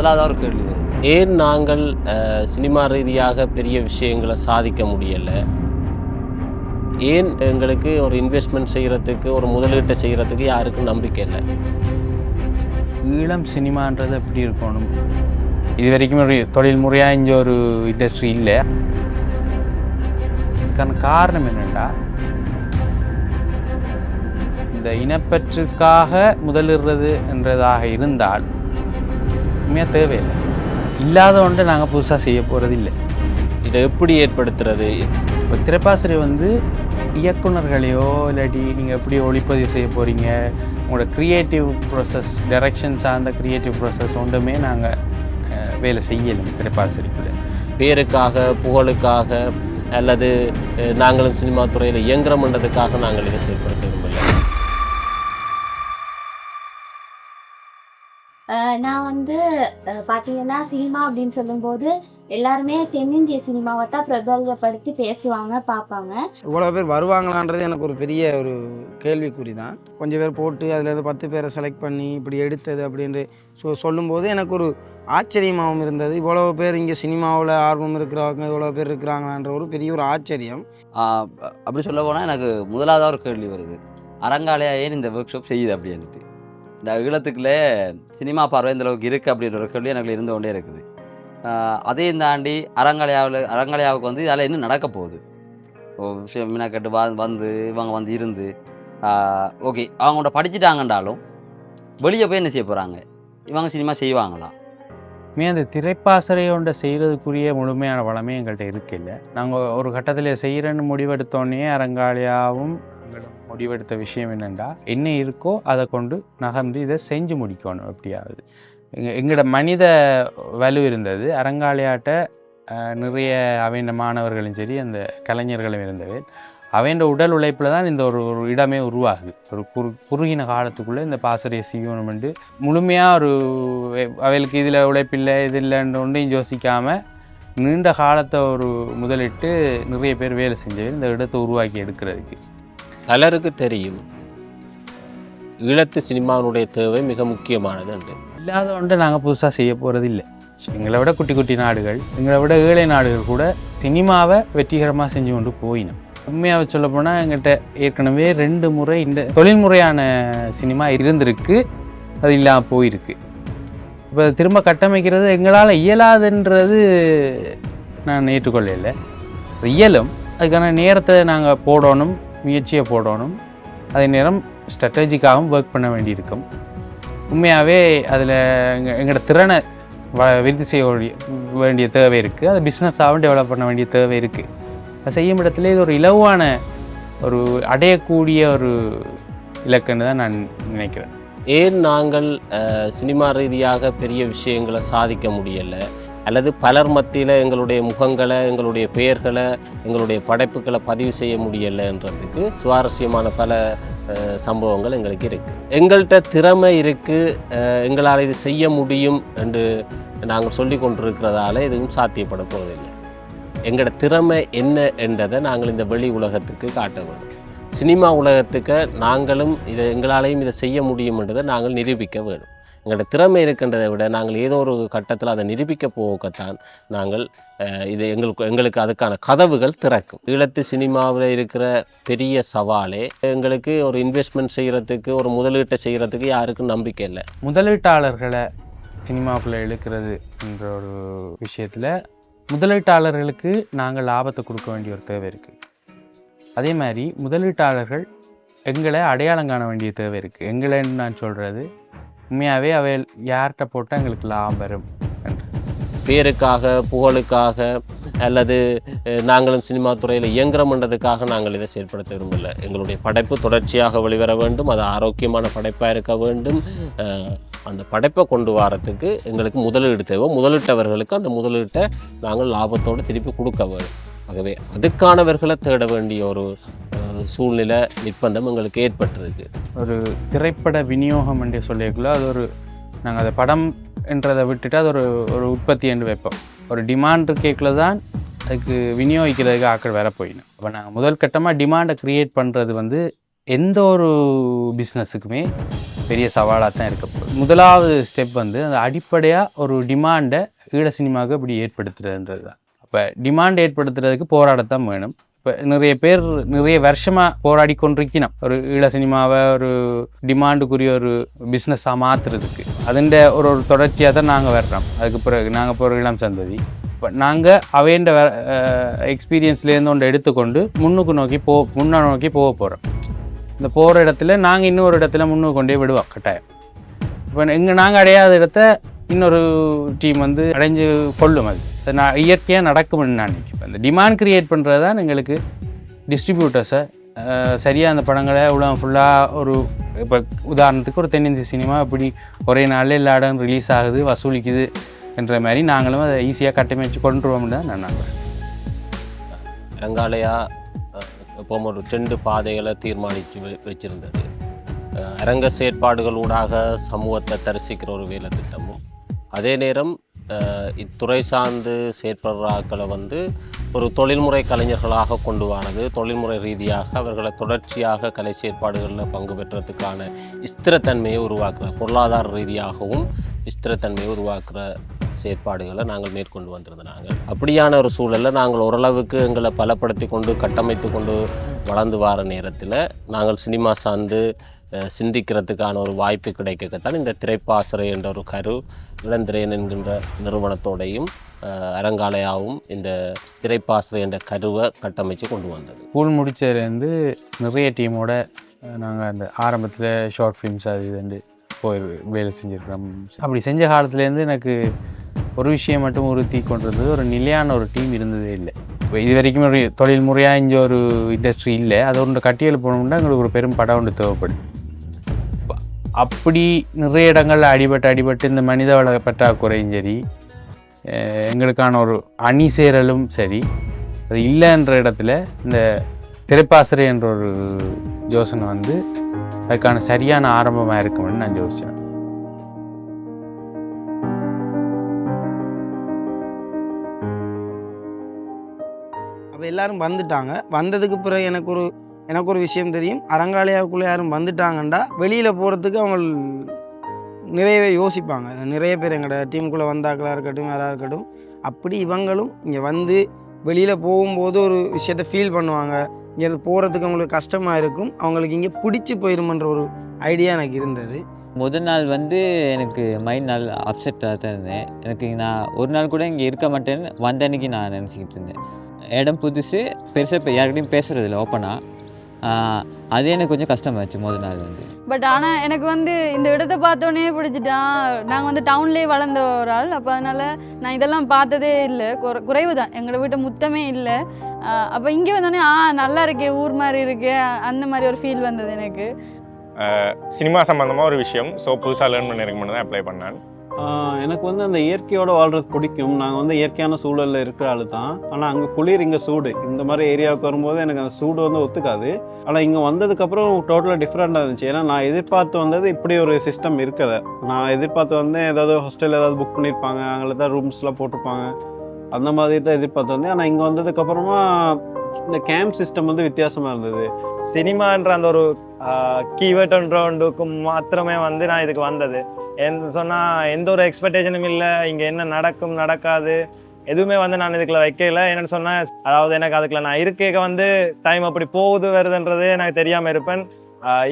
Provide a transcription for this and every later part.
முதலாவது ஒரு கேள்வி வருது. ஏன் நாங்கள் சினிமா ரீதியாக பெரிய விஷயங்களை சாதிக்க முடியலை? ஏன் எங்களுக்கு ஒரு இன்வெஸ்ட்மெண்ட் செய்கிறதுக்கு, ஒரு முதலீட்டை செய்கிறதுக்கு யாருக்கும் நம்பிக்கை இல்லை? ஈழம் சினிமான்றது எப்படி இருக்கணும்? இது வரைக்கும் ஒரு தொழில் முறையாக இங்கே ஒரு இண்டஸ்ட்ரி இல்லை. அதுக்கான காரணம் என்னென்னா, இந்த இனப்பற்றுக்காக முதலிடுறது என்றதாக இருந்தால் உண்மையாக தேவையில்லை. இல்லாத ஒன்றை நாங்கள் புதுசாக செய்ய போகிறது இல்லை. இதை எப்படி ஏற்படுத்துறது? இப்போ திரைப்பாசிரியர் இயக்குனர்களையோ இல்லாட்டி நீங்கள் எப்படி ஒளிப்பதிவு செய்ய போகிறீங்க, உங்களோட க்ரியேட்டிவ் ப்ராசஸ், டைரக்ஷன் சார்ந்த க்ரியேட்டிவ் ப்ராசஸ் ஒன்றுமே நாங்கள் வேலை செய்யலை திரைப்பாசிரியக்குள்ள. பேருக்காக, புகழுக்காக, அல்லது நாங்களும் சினிமா துறையில் இயங்குறோம்ன்றதுக்காக நாங்கள் இதை செயல்படுத்த விரும்பலை. நான் பார்த்தீங்கன்னா சினிமா அப்படின்னு சொல்லும்போது எல்லாருமே தென்னிந்திய சினிமாவை தான் பிரபலப்படுத்தி பேசுவாங்க, பார்ப்பாங்க. இவ்வளோ பேர் வருவாங்களான்றது எனக்கு ஒரு பெரிய ஒரு கேள்விக்குறி தான். கொஞ்சம் பேர் போட்டு அதில் 10 பேரை செலக்ட் பண்ணி இப்படி எடுத்தது அப்படின்ட்டு சொல்லும்போது எனக்கு ஒரு ஆச்சரியமாகவும் இருந்தது. இவ்வளோ பேர் இங்கே சினிமாவில் ஆர்வம் இருக்கிறவங்க இவ்வளோ பேர் இருக்கிறாங்களான்ற ஒரு பெரிய ஒரு ஆச்சரியம். அப்படி சொல்ல போனால் எனக்கு முதலாவது ஒரு கேள்வி வருது. அரங்காலயா ஏன் இந்த ஒர்க் ஷாப் செய்யுது அப்படின்ட்டு. இந்த ஈழத்துக்குள்ளே சினிமா பார்வை இந்த அளவுக்கு இருக்குது அப்படின்ற ஒரு கேள்வி எனக்கு இருந்து கொண்டே இருக்குது. அதையும் தாண்டி அரங்காலயாவுக்கு இதில் என்ன நடக்க போகுது? விஷயம் மீனாக்கட்டு வந்து இவங்க இருந்து ஓகே அவங்கள்ட்ட படிச்சுட்டாங்கன்றாலும் வெளியே போய் என்ன செய்ய போகிறாங்க? இவங்க சினிமா செய்வாங்களா? அந்த திரைப்பாசறையோண்ட செய்கிறதுக்குரிய முழுமையான வளமே எங்கள்கிட்ட இருக்கில்ல. நாங்கள் ஒரு கட்டத்தில் செய்கிறேன்னு முடிவெடுத்தோடனே அரங்காலயாவும் முடிவெடுத்த விஷயம் என்னென்னா, என்ன இருக்கோ அதை கொண்டு நகர்ந்து இதை செஞ்சு முடிக்கணும். எப்படியாவது எங்களோட மனித வலு இருந்தது. அரங்காலயாட்ட நிறைய அவைண்ட மாணவர்களும் சரி, அந்த கலைஞர்களும் இருந்தது. அவைண்ட உடல் உழைப்பில் தான் இந்த ஒரு இடமே உருவாகுது. ஒரு குறுகின காலத்துக்குள்ளே இந்த பாசறையை செய்யணுமெண்டு முழுமையாக அவைகளுக்கு இதில் உழைப்பில்லை இது இல்லைன்ற ஒன்றையும் யோசிக்காமல் நீண்ட காலத்தை ஒரு முதலிட்டு நிறைய பேர் வேலை செஞ்சவர் இந்த இடத்தை உருவாக்கி எடுக்கிறதுக்கு. பலருக்கு தெரியும் ஈழத்து சினிமாவுடைய தேவை மிக முக்கியமானது என்று. இல்லாத ஒன்றை நாங்கள் புதுசாக செய்ய போகிறது இல்லை. எங்களை விட குட்டி குட்டி நாடுகள், எங்களை விட ஏழை நாடுகள் கூட சினிமாவை வெற்றிகரமாக செஞ்சு கொண்டு போயினோம். உண்மையாக சொல்ல போனால் எங்கள்கிட்ட ஏற்கனவே 2 முறை இந்த தொழில்முறையான சினிமா இருந்திருக்கு, அது இல்லாமல் போயிருக்கு. இப்போ திரும்ப கட்டமைக்கிறது எங்களால் இயலாதுன்றது நான் ஏற்றுக்கொள்ளலை. இயலும், அதுக்கான நேரத்தை நாங்கள் போடணும், முயற்சியை போடணும். அதே நேரம் ஸ்ட்ராட்டஜிக்காகவும் ஒர்க் பண்ண வேண்டியிருக்கும். உண்மையாகவே அதில் எங்களோட திறனை விருத்தி செய்ய வேண்டிய தேவை இருக்குது. அதை பிஸ்னஸாகவும் டெவலப் பண்ண வேண்டிய தேவை இருக்குது. அது செய்யும் இடத்துல இது ஒரு இலவான ஒரு அடையக்கூடிய ஒரு இலக்குன்னு தான் நான் நினைக்கிறேன். ஏன் நாங்கள் சினிமா ரீதியாக பெரிய விஷயங்களை சாதிக்க முடியலை, அல்லது பலர் மத்தியில் எங்களுடைய முகங்களை, எங்களுடைய பெயர்களை, எங்களுடைய படைப்புகளை பதிவு செய்ய முடியலைன்றதுக்கு சுவாரஸ்யமான பல சம்பவங்கள் எங்களுக்கு இருக்குது. எங்கள்கிட்ட திறமை இருக்குது, எங்களால் இது செய்ய முடியும் என்று நாங்கள் சொல்லி கொண்டிருக்கிறதால எதுவும் சாத்தியப்பட போவதில்லை. எங்களோட திறமை என்ன என்றதை நாங்கள் இந்த வெளி உலகத்துக்கு காட்ட வேண்டும். சினிமா உலகத்துக்கு நாங்களும் எங்களாலையும் இதை செய்ய முடியும் என்றதை நாங்கள் நிரூபிக்க வேண்டும். எங்களோட திறமை இருக்கின்றதை விட நாங்கள் ஏதோ ஒரு கட்டத்தில் அதை நிரூபிக்க போகத்தான் நாங்கள் இது எங்களுக்கு அதுக்கான கதவுகள் திறக்கும். ஈழத்து சினிமாவில் இருக்கிற பெரிய சவாலே எங்களுக்கு ஒரு இன்வெஸ்ட்மெண்ட் செய்கிறதுக்கு, ஒரு முதலீட்டை செய்கிறதுக்கு யாருக்கும் நம்பிக்கை இல்லை. முதலீட்டாளர்களை சினிமாவுக்குள்ளே இழுக்கிறது என்ற ஒரு விஷயத்தில் முதலீட்டாளர்களுக்கு நாங்கள் லாபத்தை கொடுக்க வேண்டிய ஒரு தேவை இருக்குது. அதே மாதிரி முதலீட்டாளர்கள் எங்களை அடையாளம் காண வேண்டிய தேவை இருக்குது. எங்களைன்னு நான் சொல்கிறது உண்மையாகவே அவை யார்கிட்ட போட்டால் எங்களுக்கு லாபம் வரும் என்று. பேருக்காக, புகழுக்காக, அல்லது நாங்களும் சினிமா துறையில் இயங்குறோம்ன்றதுக்காக நாங்கள் இதை செயல்படுத்த விரும்பலை. எங்களுடைய படைப்பு தொடர்ச்சியாக வெளிவர வேண்டும், அது ஆரோக்கியமான படைப்பாக இருக்க வேண்டும். அந்த படைப்பை கொண்டு வரத்துக்கு எங்களுக்கு முதலீடு தேவை. முதலீட்டவர்களுக்கு அந்த முதலீட்டை நாங்கள் லாபத்தோடு திருப்பி கொடுக்க வேண்டும். ஆகவே அதுக்கானவர்களை தேட வேண்டிய ஒரு சூழ்நிலை நிர்பந்தம் எங்களுக்கு ஏற்பட்டிருக்கு. ஒரு திரைப்பட விநியோகம் என்று சொல்லிக்குள்ள அது நாங்கள் அதை படம் என்றதை விட்டுட்டு அது ஒரு உற்பத்தி என்று வைப்போம். ஒரு டிமாண்ட் கேட்கல தான் அதுக்கு விநியோகிக்கிறதுக்கு ஆக்கள் வேற போயிடும். அப்போ நாங்கள் முதல் கட்டமாக டிமாண்டை க்ரியேட் பண்ணுறது எந்த ஒரு பிஸ்னஸுக்குமே பெரிய சவாலாக தான் இருக்க போகுது. முதலாவது ஸ்டெப் வந்து அந்த அடிப்படையாக ஒரு டிமாண்டை ஈழ சினிமாவுக்கு இப்படி ஏற்படுத்துறதுன்றது தான். அப்போ டிமாண்ட் ஏற்படுத்துறதுக்கு போராடத்தான் வேணும். இப்போ நிறைய பேர் நிறைய வருஷமாக போராடி கொண்டிருக்கணும் ஒரு ஈழ சினிமாவை ஒரு டிமாண்டுக்குரிய ஒரு பிஸ்னஸாக மாற்றுறதுக்கு. அதுண்ட ஒரு தொடர்ச்சியாக தான் நாங்கள் வர்றோம். அதுக்கு பிறகு நாங்கள் போகிற இளம் சந்ததி இப்போ நாங்கள் அவைண்ட எக்ஸ்பீரியன்ஸ்லேருந்து ஒன்று எடுத்துக்கொண்டு முன்னுக்கு நோக்கி போக போகிறோம். இந்த போகிற இடத்துல நாங்கள் இன்னொரு இடத்துல முன்னுக்கு கொண்டே விடுவோம் கட்டாயம். இப்போ நாங்கள் அடையாத இடத்த இன்னொரு டீம் வந்து அடைஞ்சு கொள்ளும். அது நான் இயற்கையாக நடக்கும்னு நான் நினைக்கிறேன். இந்த டிமாண்ட் க்ரியேட் பண்ணுறது தான் எங்களுக்கு டிஸ்ட்ரிபியூட்டர்ஸை சரியாக அந்த படங்களை உலகம் ஃபுல்லாக ஒரு இப்போ உதாரணத்துக்கு ஒரு தென்னிந்திய சினிமா இப்படி ஒரே நாளில் எல்லா இடம் ரிலீஸ் ஆகுது வசூலிக்குது என்ற மாதிரி நாங்களும் அதை ஈஸியாக கட்டமைச்சு கொண்டுருவோம்னு தான் நான் நம்புகிறேன். அரங்காலயா இப்போ ஒரு 2 பாதைகளை தீர்மானித்து வச்சிருந்தது. அரங்க செயற்பாடுகளூடாக சமூகத்தை தரிசிக்கிற ஒரு வேலை திட்டமும், அதே நேரம் இத்துறை சார்ந்து செயற்படுறாக்களை வந்து ஒரு தொழில்முறை கலைஞர்களாக கொண்டு வரது, தொழில்முறை ரீதியாக அவர்களை தொடர்ச்சியாக கலை செயற்பாடுகளில் பங்கு பெற்றதுக்கான ஸ்திரத்தன்மையை உருவாக்குற, பொருளாதார ரீதியாகவும் ஸ்திரத்தன்மையை உருவாக்குற செயற்பாடுகளை நாங்கள் மேற்கொண்டு வந்திருந்தாங்க. அப்படியான ஒரு சூழலில் நாங்கள் ஓரளவுக்கு எங்களை பலப்படுத்தி கொண்டு கட்டமைத்து கொண்டு வளர்ந்து வர நேரத்தில் நாங்கள் சினிமா சார்ந்து சிந்திக்கிறதுக்கான ஒரு வாய்ப்பு கிடைக்கத்தான் இந்த திரைப்பாசறை என்ற ஒரு கரு இளந்திரையன் என்கின்ற நிறுவனத்தோடையும் அரங்காலயாவும் இந்த திரைப்பாசறை என்ற கருவை கட்டமைச்சு கொண்டு வந்தது. ஸ்கூல் முடிச்சதுலேருந்து நிறைய டீமோட நாங்கள் அந்த ஆரம்பத்தில் ஷார்ட் ஃபிலிம்ஸ் அது இதுண்டு போய் வேலை செஞ்சுருக்கிறோம். அப்படி செஞ்ச காலத்துலேருந்து எனக்கு ஒரு விஷயம் மட்டும் உறுத்தி கொண்டிருந்தது, ஒரு நிலையான ஒரு டீம் இருந்ததே இல்லை. இப்போ இது வரைக்கும் ஒரு தொழில் முறையாக இங்கே ஒரு இண்டஸ்ட்ரி இல்லை. அது ஒன்று கட்டியல் போனோம்னா எங்களுக்கு ஒரு பெரும் படம் ஒன்று தேவைப்படுது. அப்படி நிறைய இடங்களில் அடிபட்டு இந்த மனித வள பற்றாக்குறையும் சரி, எங்களுக்கான ஒரு அணி சேரலும் சரி, அது இல்லைன்ற இடத்துல இந்த திரைப்பாசறை என்ற ஒரு யோசனை வந்து அதுக்கான சரியான ஆரம்பமாக இருக்கும்னு நான் யோசித்தேன். அப்போ எல்லாரும் வந்துட்டாங்க. வந்ததுக்கு பிறகு எனக்கு ஒரு விஷயம் தெரியும். அரங்காலயாவுக்குள்ளே யாரும் வந்துட்டாங்கண்டா வெளியில் போகிறதுக்கு அவங்க நிறையவே யோசிப்பாங்க. நிறைய பேர் எங்களோட டீமுக்குள்ளே வந்தாக்களாக இருக்கட்டும், யாராக இருக்கட்டும், அப்படி இவங்களும் இங்கே வந்து வெளியில் போகும்போது ஒரு விஷயத்தை ஃபீல் பண்ணுவாங்க. இங்கே போகிறதுக்கு அவங்களுக்கு கஷ்டமாக இருக்கும், அவங்களுக்கு இங்கே பிடிச்சி போயிடுமன்ற ஒரு ஐடியா எனக்கு இருந்தது. முதல் நாள் வந்து எனக்கு மைண்ட் நல்லா அப்செட்டாக தான் இருந்தேன். எனக்கு நான் ஒரு நாள் கூட இங்கே இருக்க மாட்டேன்னு வந்த அன்னைக்கு நான் நினச்சிக்கிட்டு இருந்தேன். இடம் புதுசு, பெருசாக இப்போ யார்கிட்டையும் பேசுகிறதில்ல ஓப்பனாக. அது எனக்கு கொஞ்சம் கஷ்டமாச்சு முதல் நாள் வந்து. பட் ஆனால் எனக்கு வந்து இந்த இடத்த பார்த்தோன்னே பிடிச்சிட்டான். நாங்கள் வந்து டவுன்லேயே வளர்ந்த ஒரு ஆள். அப்போ அதனால் நான் இதெல்லாம் பார்த்ததே இல்லை, குறைவு தான். எங்களோட வீட்டை முத்தமே இல்லை. அப்போ இங்கே வந்தோடனே நல்லா இருக்கே, ஊர் மாதிரி இருக்கே, அந்த மாதிரி ஒரு ஃபீல் வந்தது எனக்கு. சினிமா சம்மந்தமாக ஒரு விஷயம், ஸோ புதுசாக லேர்ன் பண்ணியிருக்க மட்டும் தான் அப்ளை பண்ணேன். எனக்கு வந்து அந்த இயற்கையோடு வாழ்கிறது பிடிக்கும். நாங்கள் வந்து இயற்கையான சூழலில் இருக்கிற ஆள் தான். ஆனால் அங்கே குளிர், இங்கே சூடு. இந்த மாதிரி ஏரியாவுக்கு வரும்போது எனக்கு அந்த சூடு வந்து ஒத்துக்காது. ஆனால் இங்கே வந்ததுக்கப்புறம் டோட்டலாக டிஃப்ரெண்ட்டாக இருந்துச்சு. ஏன்னா நான் எதிர்பார்த்து வந்தது இப்படி ஒரு சிஸ்டம் இருக்குது. நான் எதிர்பார்த்து வந்தேன் ஏதாவது ஹாஸ்டல் ஏதாவது புக் பண்ணியிருப்பாங்க, அங்கே தான் ரூம்ஸ்லாம் போட்டிருப்பாங்க, அந்த மாதிரி தான் எதிர்பார்த்து வந்தேன். ஆனால் இங்கே வந்ததுக்கப்புறமா இந்த கேம்ப் சிஸ்டம் வந்து வித்தியாசமாக இருந்தது. சினிமான்ற அந்த ஒரு கீவேர்டுக்கு மாத்திரமே வந்து நான் இதுக்கு வந்தது. சொன்னால் எந்த ஒரு எக்ஸ்பெக்டேஷனும் இல்லை, இங்கே என்ன நடக்கும் நடக்காது எதுவுமே வந்து நான் இதுக்குள்ள வைக்கல. என்னென்னு சொன்னால், அதாவது எனக்கு அதுக்குள்ள நான் இருக்க வந்து டைம் அப்படி போகுது வருதுன்றதே எனக்கு தெரியாமல் இருப்பேன்.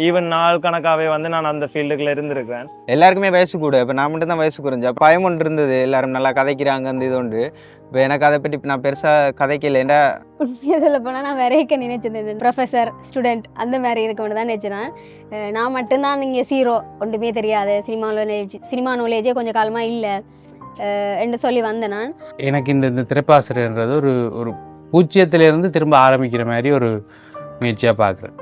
ஈவன் நாள் கணக்காகவே வந்து நான் அந்த ஃபீல்டுக்குள்ள இருந்திருக்கிறேன். எல்லாருக்குமே வயசு கூட, இப்போ நான் மட்டும் தான் வயசு குறைஞ்சா பயம் ஒன்று இருந்தது. எல்லாரும் நல்லா கதைக்கிறாங்க அந்த இது உண்டு. இப்போ எனக்கு அதை பற்றி நான் பெருசாக கதைக்கலைண்டா. உண்மையாக சொல்ல போனால் நான் வரைக்க நினைச்சிருந்தேன் ப்ரொஃபஸர் ஸ்டூடெண்ட் அந்த மாதிரி இருக்கணும்னு தான் நினச்சினேன். நான் மட்டும்தான் இங்கே ஜீரோ, ஒன்றுமே தெரியாது, சினிமா நாலேஜே கொஞ்சம் காலமாக இல்லை என்று சொல்லி வந்தேன் நான். எனக்கு இந்த திரைப்பாசறைன்றது ஒரு பூஜ்ஜியத்திலேருந்து திரும்ப ஆரம்பிக்கிற மாதிரி ஒரு முயற்சியாக பார்க்குறேன்.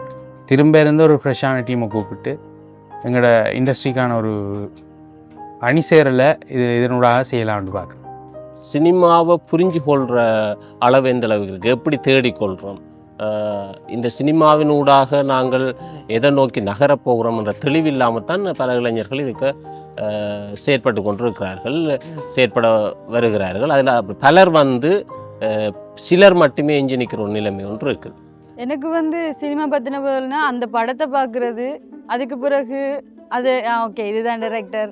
திரும்ப இருந்து ஒரு ஃப்ரெஷ்ஷான டீமை கூப்பிட்டு எங்களோட இண்டஸ்ட்ரிக்கான ஒரு அணி சேரலை இதனூடாக செய்யலாம்னு பார்க்குறேன். சினிமாவை புரிஞ்சு கொள்கிற அளவு எந்த அளவுக்கு இருக்குது, எப்படி தேடிக்கொள்கிறோம், இந்த சினிமாவினூடாக நாங்கள் எதை நோக்கி நகரப்போகிறோம் என்ற தெளிவில்லாமல் தான் பல இளைஞர்கள் இதுக்கு செயற்பட்டு கொண்டிருக்கிறார்கள், செயற்பட வருகிறார்கள். அதில் பலர் வந்து சிலர் மட்டுமே எஞ்சி நிற்கிற ஒரு நிலைமை ஒன்று இருக்குது. எனக்கு வந்து சினிமா பற்றின பதில்னா அந்த படத்தை பார்க்குறது, அதுக்கு பிறகு அது ஓகே இதுதான் டைரக்டர்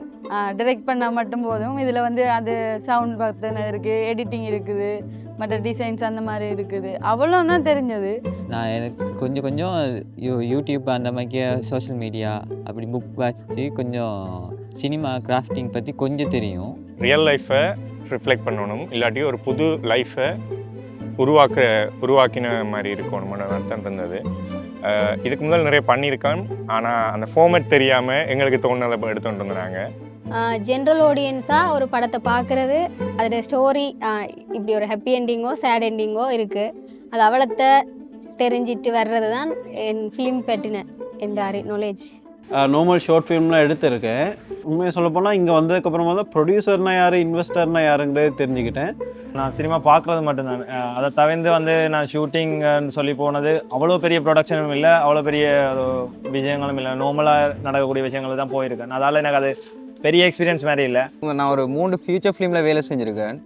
டைரக்ட் பண்ணால் மட்டும் போதும். இதில் வந்து அது சவுண்ட் பர்த்தன இருக்குது, எடிட்டிங் இருக்குது, மற்ற டிசைன்ஸ் அந்த மாதிரி இருக்குது. அவ்வளோ தான் தெரிஞ்சது. நான் எனக்கு கொஞ்சம் கொஞ்சம் யூடியூப் அந்த மாதிரி சோஷியல் மீடியா அப்படி புக் வாசித்து கொஞ்சம் சினிமா கிராஃப்டிங் பற்றி கொஞ்சம் தெரியும். ரியல் லைஃப்பை ரிஃப்ளெக்ட் பண்ணணும், இல்லாட்டி ஒரு புது லைஃப்பை உருவாக்கின மாதிரி இருக்கணும்னு அர்த்தம் இருந்தது. இதுக்கு முதல் நிறைய பண்ணியிருக்கான், ஆனால் அந்த ஃபார்மேட் தெரியாமல் எங்களுக்கு தோணுனதை எடுத்துகிட்டு இருந்தாங்க. ஜென்ரல் ஆடியன்ஸாக ஒரு படத்தை பார்க்குறது, அதில் ஸ்டோரி இப்படி ஒரு ஹாப்பி என்டிங்கோ சேட் என்டிங்கோ இருக்குது, அது அவ்வளோத்தை தெரிஞ்சிட்டு வர்றது தான் என் ஃபிலிம் பற்றின எந்த நாலேஜ். நார்மல் ஷார்ட் ஃபிலிம்லாம் எடுத்திருக்கேன். உண்மையை சொல்லப்போனால் இங்கே வந்ததுக்கப்புறமா தான் ப்ரொடியூசர்னா யார், இன்வெஸ்டர்னா யாருங்கிறதே தெரிஞ்சுக்கிட்டேன். நான் சினிமா பார்க்குறது மட்டும்தான். அதை தவிர்த்து வந்து நான் ஷூட்டிங்னு சொல்லி போனது அவ்வளோ பெரிய ப்ரொடக்ஷனும் இல்லை, அவ்வளோ பெரிய விஷயங்களும் இல்லை, நார்மலாக நடக்கக்கூடிய விஷயங்கள் தான் போயிருக்கேன். அதால் எனக்கு அது பெரிய எக்ஸ்பீரியன்ஸ் மாதிரி இல்லை. நான் ஒரு 3 ஃபியூச்சர் ஃபிலிமில் வேலை செஞ்சுருக்கேன்.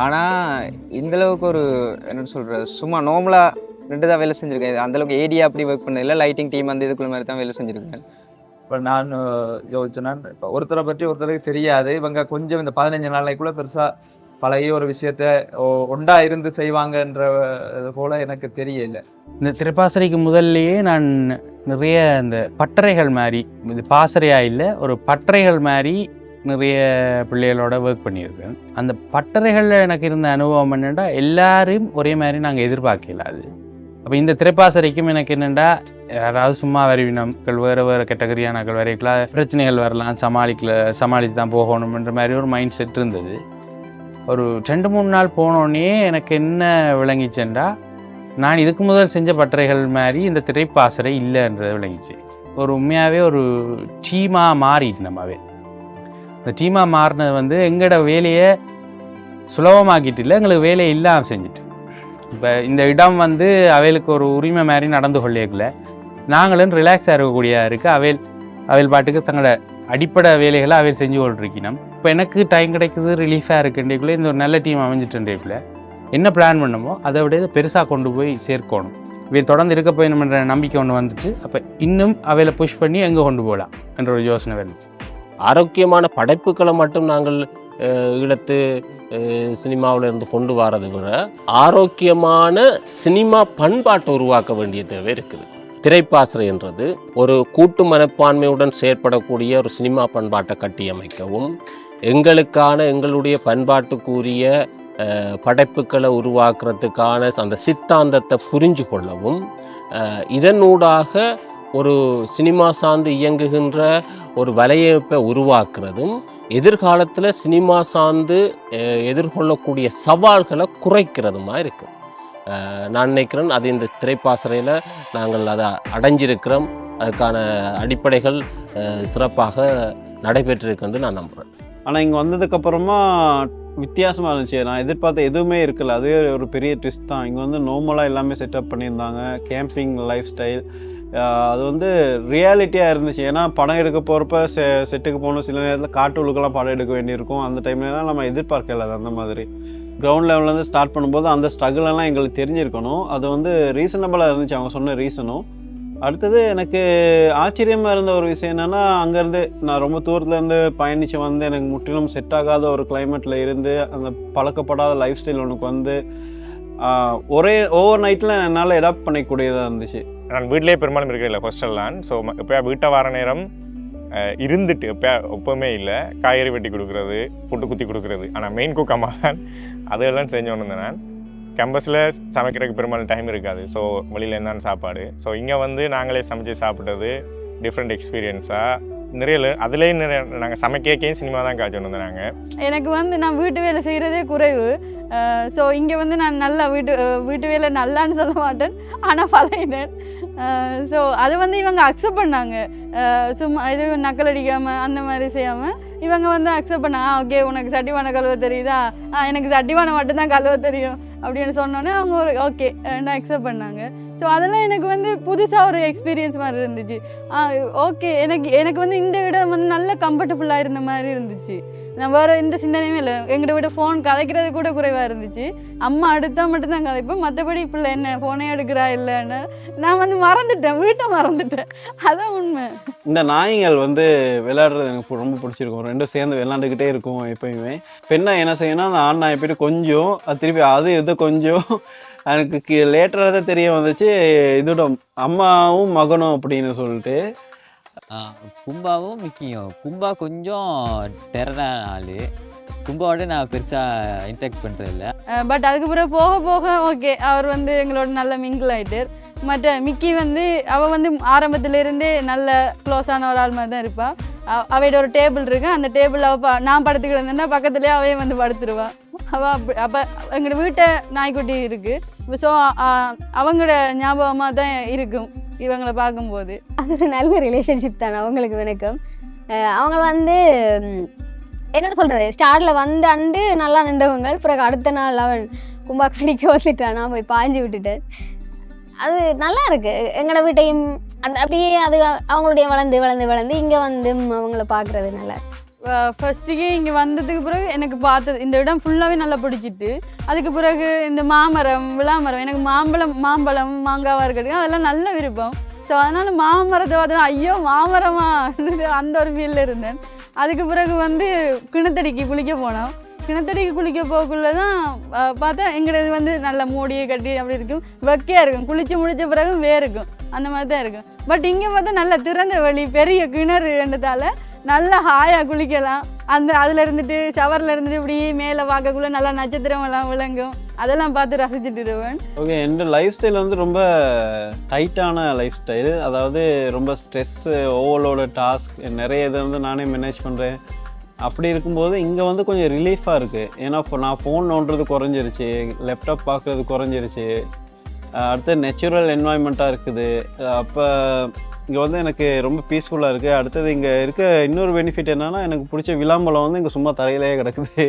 ஆனால் இந்தளவுக்கு ஒரு என்ன சொல்கிறது, சும்மா நார்மலாக 2 தான் வேலை செஞ்சுருக்கேன். அந்தளவுக்கு ஏடியா அப்படி ஒர்க் பண்ணதில்லை, லைட்டிங் டீம் அந்த இதுக்குள்ள மாதிரி தான் வேலை செஞ்சுருக்கேன். இப்போ நான் யோசிச்சேன்னா, இப்போ ஒருத்தரை பற்றி ஒருத்தருக்கு தெரியாது, இவங்க கொஞ்சம் இந்த 15 நாளைக்குள்ளே பெருசாக பழைய ஒரு விஷயத்த ஒண்டா இருந்து செய்வாங்கன்ற போல எனக்கு தெரியல. இந்த திரைப்பாசறைக்கு முதல்லையே நான் நிறைய இந்த பட்டறைகள் மாதிரி, இது பாசறையாக இல்லை, ஒரு பட்டறைகள் மாதிரி நிறைய பிள்ளைகளோட ஒர்க் பண்ணியிருக்கேன். அந்த பட்டறைகளில் எனக்கு இருந்த அனுபவம் என்னென்னா, எல்லாரும் ஒரே மாதிரி நாங்கள் எதிர்பார்க்கல. அது அப்போ இந்த திரைப்பாசறைக்கும் எனக்கு என்னென்னா, யாராவது சும்மா வருவினங்கள் வேறு கேட்டகரியானாக்கள் வரைக்கலாம், பிரச்சனைகள் வரலாம், சமாளித்து தான் போகணுன்ற மாதிரி ஒரு மைண்ட் செட் இருந்தது. ஒரு 2-3 நாள் போனோடனே எனக்கு என்ன விளங்கிச்சேன்டா, நான் இதுக்கு முதல் செஞ்ச பட்டறைகள் மாதிரி இந்த திரைப்பாசறை இல்லைன்றது விளங்கிச்சு. ஒரு உண்மையாகவே ஒரு டீமாக மாறிட்டு நம்மவே. இந்த டீமாக மாறினது வந்து எங்களோட வேலையை சுலபமாக்கிட்டு இல்லை, எங்களுக்கு வேலையை இல்லாமல் செஞ்சுட்டு. இப்போ இந்த இடம் வந்து அவைகளுக்கு ஒரு உரிமை மாதிரி நடந்து கொள்ளேக்கல, நாங்களும் ரிலாக்ஸாக இருக்கக்கூடியதாக இருக்குது. அவைல் பாட்டுக்கு தங்களோட அடிப்படை வேலைகளை அவையில் செஞ்சு கொண்டிருக்கணும். இப்போ எனக்கு டைம் கிடைக்குது, ரிலீஃபாக இருக்குன்றக்குள்ளே இந்த ஒரு நல்ல டீம் அமைஞ்சிட்டுன்றக்குள்ள என்ன பிளான் பண்ணமோ அதை விட பெருசாக கொண்டு போய் சேர்க்கணும். இவை தொடர்ந்து இருக்க போயணுன்ற நம்பிக்கை ஒன்று வந்துட்டு, அப்போ இன்னும் அவையில புஷ் பண்ணி எங்கே கொண்டு போகலாம் என்ற ஒரு யோசனை வந்துச்சு. ஆரோக்கியமான படைப்புகளை மட்டும் நாங்கள் ஈழத்து சினிமாவில் இருந்து கொண்டு வரதை விட ஆரோக்கியமான சினிமா பண்பாட்டை உருவாக்க வேண்டிய தேவை இருக்குது. திரைப்பாசறை என்றது ஒரு கூட்டு மனப்பான்மையுடன் செயற்படக்கூடிய ஒரு சினிமா பண்பாட்டை கட்டியமைக்கவும், எங்களுடைய பண்பாட்டுக்குரிய படைப்புகளை உருவாக்குறதுக்கான அந்த சித்தாந்தத்தை புரிஞ்சு கொள்ளவும், இதனூடாக ஒரு சினிமா சார்ந்து இயங்குகின்ற ஒரு வலையமைப்பை உருவாக்குறதும், எதிர்காலத்தில் சினிமா சார்ந்து எதிர்கொள்ளக்கூடிய சவால்களை குறைக்கிறதுமா இருக்குது. நான் நினைக்கிறேன் அது இந்த திரைப்பாசறையில் நாங்கள் அதை அடைஞ்சிருக்கிறோம். அதுக்கான அடிப்படைகள் சிறப்பாக நடைபெற்றிருக்குன்னு நான் நம்புகிறேன். ஆனால் இங்கே வந்ததுக்கப்புறமா வித்தியாசமாக இருந்துச்சு. நான் எதிர்பார்த்த எதுவுமே இருக்கல, அதுவே ஒரு பெரிய ட்விஸ்ட் தான். இங்கே வந்து நார்மலாக எல்லாமே செட்டப் பண்ணியிருந்தாங்க, கேம்பிங் லைஃப் ஸ்டைல், அது வந்து ரியாலிட்டியாக இருந்துச்சு. ஏன்னா படம் எடுக்க போகிறப்ப செட்டுக்கு போகணும், சில நேரத்தில் காட்டுகளுக்கெல்லாம் படம் எடுக்க வேண்டியிருக்கும். அந்த டைம்லலாம் நம்ம எதிர்பார்க்கல அந்த மாதிரி. கிரவுண்ட் லெவல்லேருந்து ஸ்டார்ட் பண்ணும்போது அந்த ஸ்ட்ரகிளெல்லாம் எங்களுக்கு தெரிஞ்சிருக்கணும். அது வந்து ரீசனபிளாக இருந்துச்சு அவங்க சொன்ன ரீசனும். அடுத்தது எனக்கு ஆச்சரியமாக இருந்த ஒரு விஷயம் என்னென்னா, அங்கேருந்து நான் ரொம்ப தூரத்துலேருந்து பயணித்து வந்து எனக்கு முற்றிலும் செட் ஆகாத ஒரு கிளைமேட்டில் இருந்து அந்த பழக்கப்படாத லைஃப் ஸ்டைல் ஒன்றுக்கு வந்து ஓவர் நைட்டில் என்னால் அடாப்ட் பண்ணிக்கூடியதாக இருந்துச்சு. நான் வீட்டிலே பெரும்பாலும் இருக்கிறதில்ல, ஹாஸ்டல்லாம். ஸோ இப்போ வீட்டை வர நேரம் இருந்துட்டு எப்போவுமே இல்லை, காய்கறி வெட்டி கொடுக்குறது, புட்டு குத்தி கொடுக்குறது. ஆனால் மெயின் குக் அம்மா தான் அதெல்லாம் செஞ்சு இருந்தேன். நான் கேம்பஸில் சமைக்கிறதுக்கு பெரும்பாலும் டைம் இருக்காது. ஸோ வெளியில் இருந்தாலும் சாப்பாடு. ஸோ இங்கே வந்து நாங்களே சமைச்சு சாப்பிட்டது டிஃப்ரெண்ட் எக்ஸ்பீரியன்ஸாக நிறைய. அதுலேயே நிறைய நாங்கள் சமைக்கே சினிமா தான் காய்ச்சி வந்தோம். நாங்கள் எனக்கு வந்து நான் வீட்டு வேலை செய்கிறதே குறைவு. ஸோ இங்கே வந்து நான் நல்லா வீட்டு வேலை நல்லான்னு சொல்ல மாட்டேன், ஆனால் பழகினேன். ஸோ அது வந்து இவங்க அக்செப்ட் பண்ணாங்க. சும்மா இது நக்கல் அடிக்காமல் அந்த மாதிரி செய்யாமல் இவங்க வந்து அக்செப்ட் பண்ணாங்க. ஓகே, உனக்கு சட்டிவான கழுவ தெரியுதா? எனக்கு சட்டிவான மட்டும்தான் கழுவ தெரியும் அப்படின்னு சொன்னோன்னே அவங்க ஒரு ஓகே அக்செப்ட் பண்ணாங்க. ஸோ அதெல்லாம் எனக்கு வந்து புதுசாக ஒரு எக்ஸ்பீரியன்ஸ் மாதிரி இருந்துச்சு. ஓகே, எனக்கு வந்து இந்த இடம் வந்து நல்ல கம்ஃபர்டபுளாக இருந்த மாதிரி இருந்துச்சு. நான் வேறு எந்த சிந்தனையுமே இல்லை. எங்கிட்ட விட ஃபோன் கதைக்கிறது கூட குறைவாக இருந்துச்சு. அம்மா அடுத்தா மட்டும்தான் கதைப்பேன். மற்றபடி பிள்ளை என்ன ஃபோனே எடுக்கிறா இல்லைன்னு நான் வந்து மறந்துட்டேன், வீட்டை மறந்துட்டேன். அதான் உண்மை. இந்த நாய்கள் வந்து விளையாடுறது எனக்கு ரொம்ப பிடிச்சிருக்கும். ரெண்டும் சேர்ந்து விளையாண்டுக்கிட்டே இருக்கும் எப்பயுமே. பெண்ணா என்ன செய்யணும், அந்த ஆண் நாயை போய்ட்டு கொஞ்சம் அது திருப்பி அது இது கொஞ்சம் எனக்கு லேட்டராக தான் தெரிய வந்துச்சு இதோட அம்மாவும் மகனும் அப்படின்னு சொல்லிட்டு. கும்பாவும் மிக்கியும். கும்பா கொஞ்சம் டெரரான ஆள். கும்பாவோட நான் பெருசாக இன்ட்ராக்ட் பண்ணுறதில்ல. பட் அதுக்கு பிறகு போக போக ஓகே, அவர் வந்து எங்களோட நல்ல மிங்கிள் ஆகிட்டார். மற்ற மிக்கி வந்து அவள் வந்து ஆரம்பத்திலேருந்தே நல்ல க்ளோஸான ஒரு ஆள் மாதிரி தான் இருப்பாள். அவையோட ஒரு டேபிள் இருக்கு, அந்த டேபிள் அவள் நான் படுத்துக்கிட்டு இருந்தேன்னா பக்கத்துலேயே அவையே வந்து படுத்துருவாள். அவள் அப்போ எங்களோட வீட்டை நாய்க்குட்டி இருக்குது. ஸோ அவங்களோட ஞாபகமாக தான் இருக்கும் இவங்களை பார்க்கும்போது. அது ஒரு நல்ல ரிலேஷன்ஷிப் தானே அவங்களுக்கு எனக்கும். அவங்க வந்து என்ன சொல்கிறது, ஸ்டார்டில் வந்து அண்டு நல்லா நின்றவங்க. பிறகு அடுத்த நாள் அவன் கும்பா கடிக்க வந்துட்டான், நான் போய் பாய்ஞ்சி விட்டுட்டேன். அது நல்லா இருக்குது. எங்களோட வீட்டையும் அந்த அப்படியே அது அவங்களுடைய வளர்ந்து வளர்ந்து வளர்ந்து இங்கே வந்து அவங்கள பார்க்குறது நல்லா. ஃபர்ஸ்ட்டுக்கே இங்கே வந்ததுக்கு பிறகு எனக்கு பார்த்தது இந்த இடம் ஃபுல்லாகவே நல்லா பிடிச்சிட்டு, அதுக்கு பிறகு இந்த மாமரம் விளாமரம், எனக்கு மாம்பழம் மாங்காவாக இருக்கிறது அதெல்லாம் நல்ல விருப்பம். ஸோ அதனால் மாமரத்தை பார்த்து ஐயோ மாமரமா அந்த ஒரு ஃபீலில் இருந்தேன். அதுக்கு பிறகு வந்து கிணத்தடிக்கு குளிக்க போனோம். கிணத்தடிக்கு குளிக்க போக்குள்ளே தான் பார்த்தா எங்களது வந்து நல்ல மூடியை கட்டி அப்படி இருக்கும், வெக்கையாக இருக்கும். குளித்து முடித்த பிறகு வேறுக்கும், அந்த மாதிரி தான் இருக்கும். பட் இங்கே பார்த்தா நல்ல திறந்த வழி, பெரிய கிணறு என்றதால் நல்லா ஹாயாக குளிக்கலாம். அதில் இருந்துட்டு ஷவரில் இருந்துட்டு இப்படி மேலே பார்க்கக்குள்ளே நல்லா நட்சத்திரமெல்லாம் விளங்கும். அதெல்லாம் பார்த்து ரசிச்சுட்டு இருவேன். ஓகே, என்னோட லைஃப் ஸ்டைல் வந்து ரொம்ப டைட்டான லைஃப் ஸ்டைல். அதாவது ரொம்ப ஸ்ட்ரெஸ்ஸு, ஓவர்லோடு டாஸ்க், நிறைய இதை வந்து நானே மேனேஜ் பண்ணுறேன். அப்படி இருக்கும்போது இங்கே வந்து கொஞ்சம் ரிலீஃபாக இருக்குது. ஏன்னா இப்போ நான் ஃபோன் நோண்டுறது குறைஞ்சிருச்சு, லேப்டாப் பார்க்குறது குறைஞ்சிருச்சு, அடுத்து நேச்சுரல் என்வாயன்மெண்ட்டாக இருக்குது. அப்போ இங்கே வந்து எனக்கு ரொம்ப பீஸ்ஃபுல்லாக இருக்குது. அடுத்தது இங்கே இருக்க இன்னொரு பெனிஃபிட் என்னென்னா, எனக்கு பிடிச்ச விளாம்பழம் வந்து இங்கே சும்மா தரையிலேயே கிடக்குது.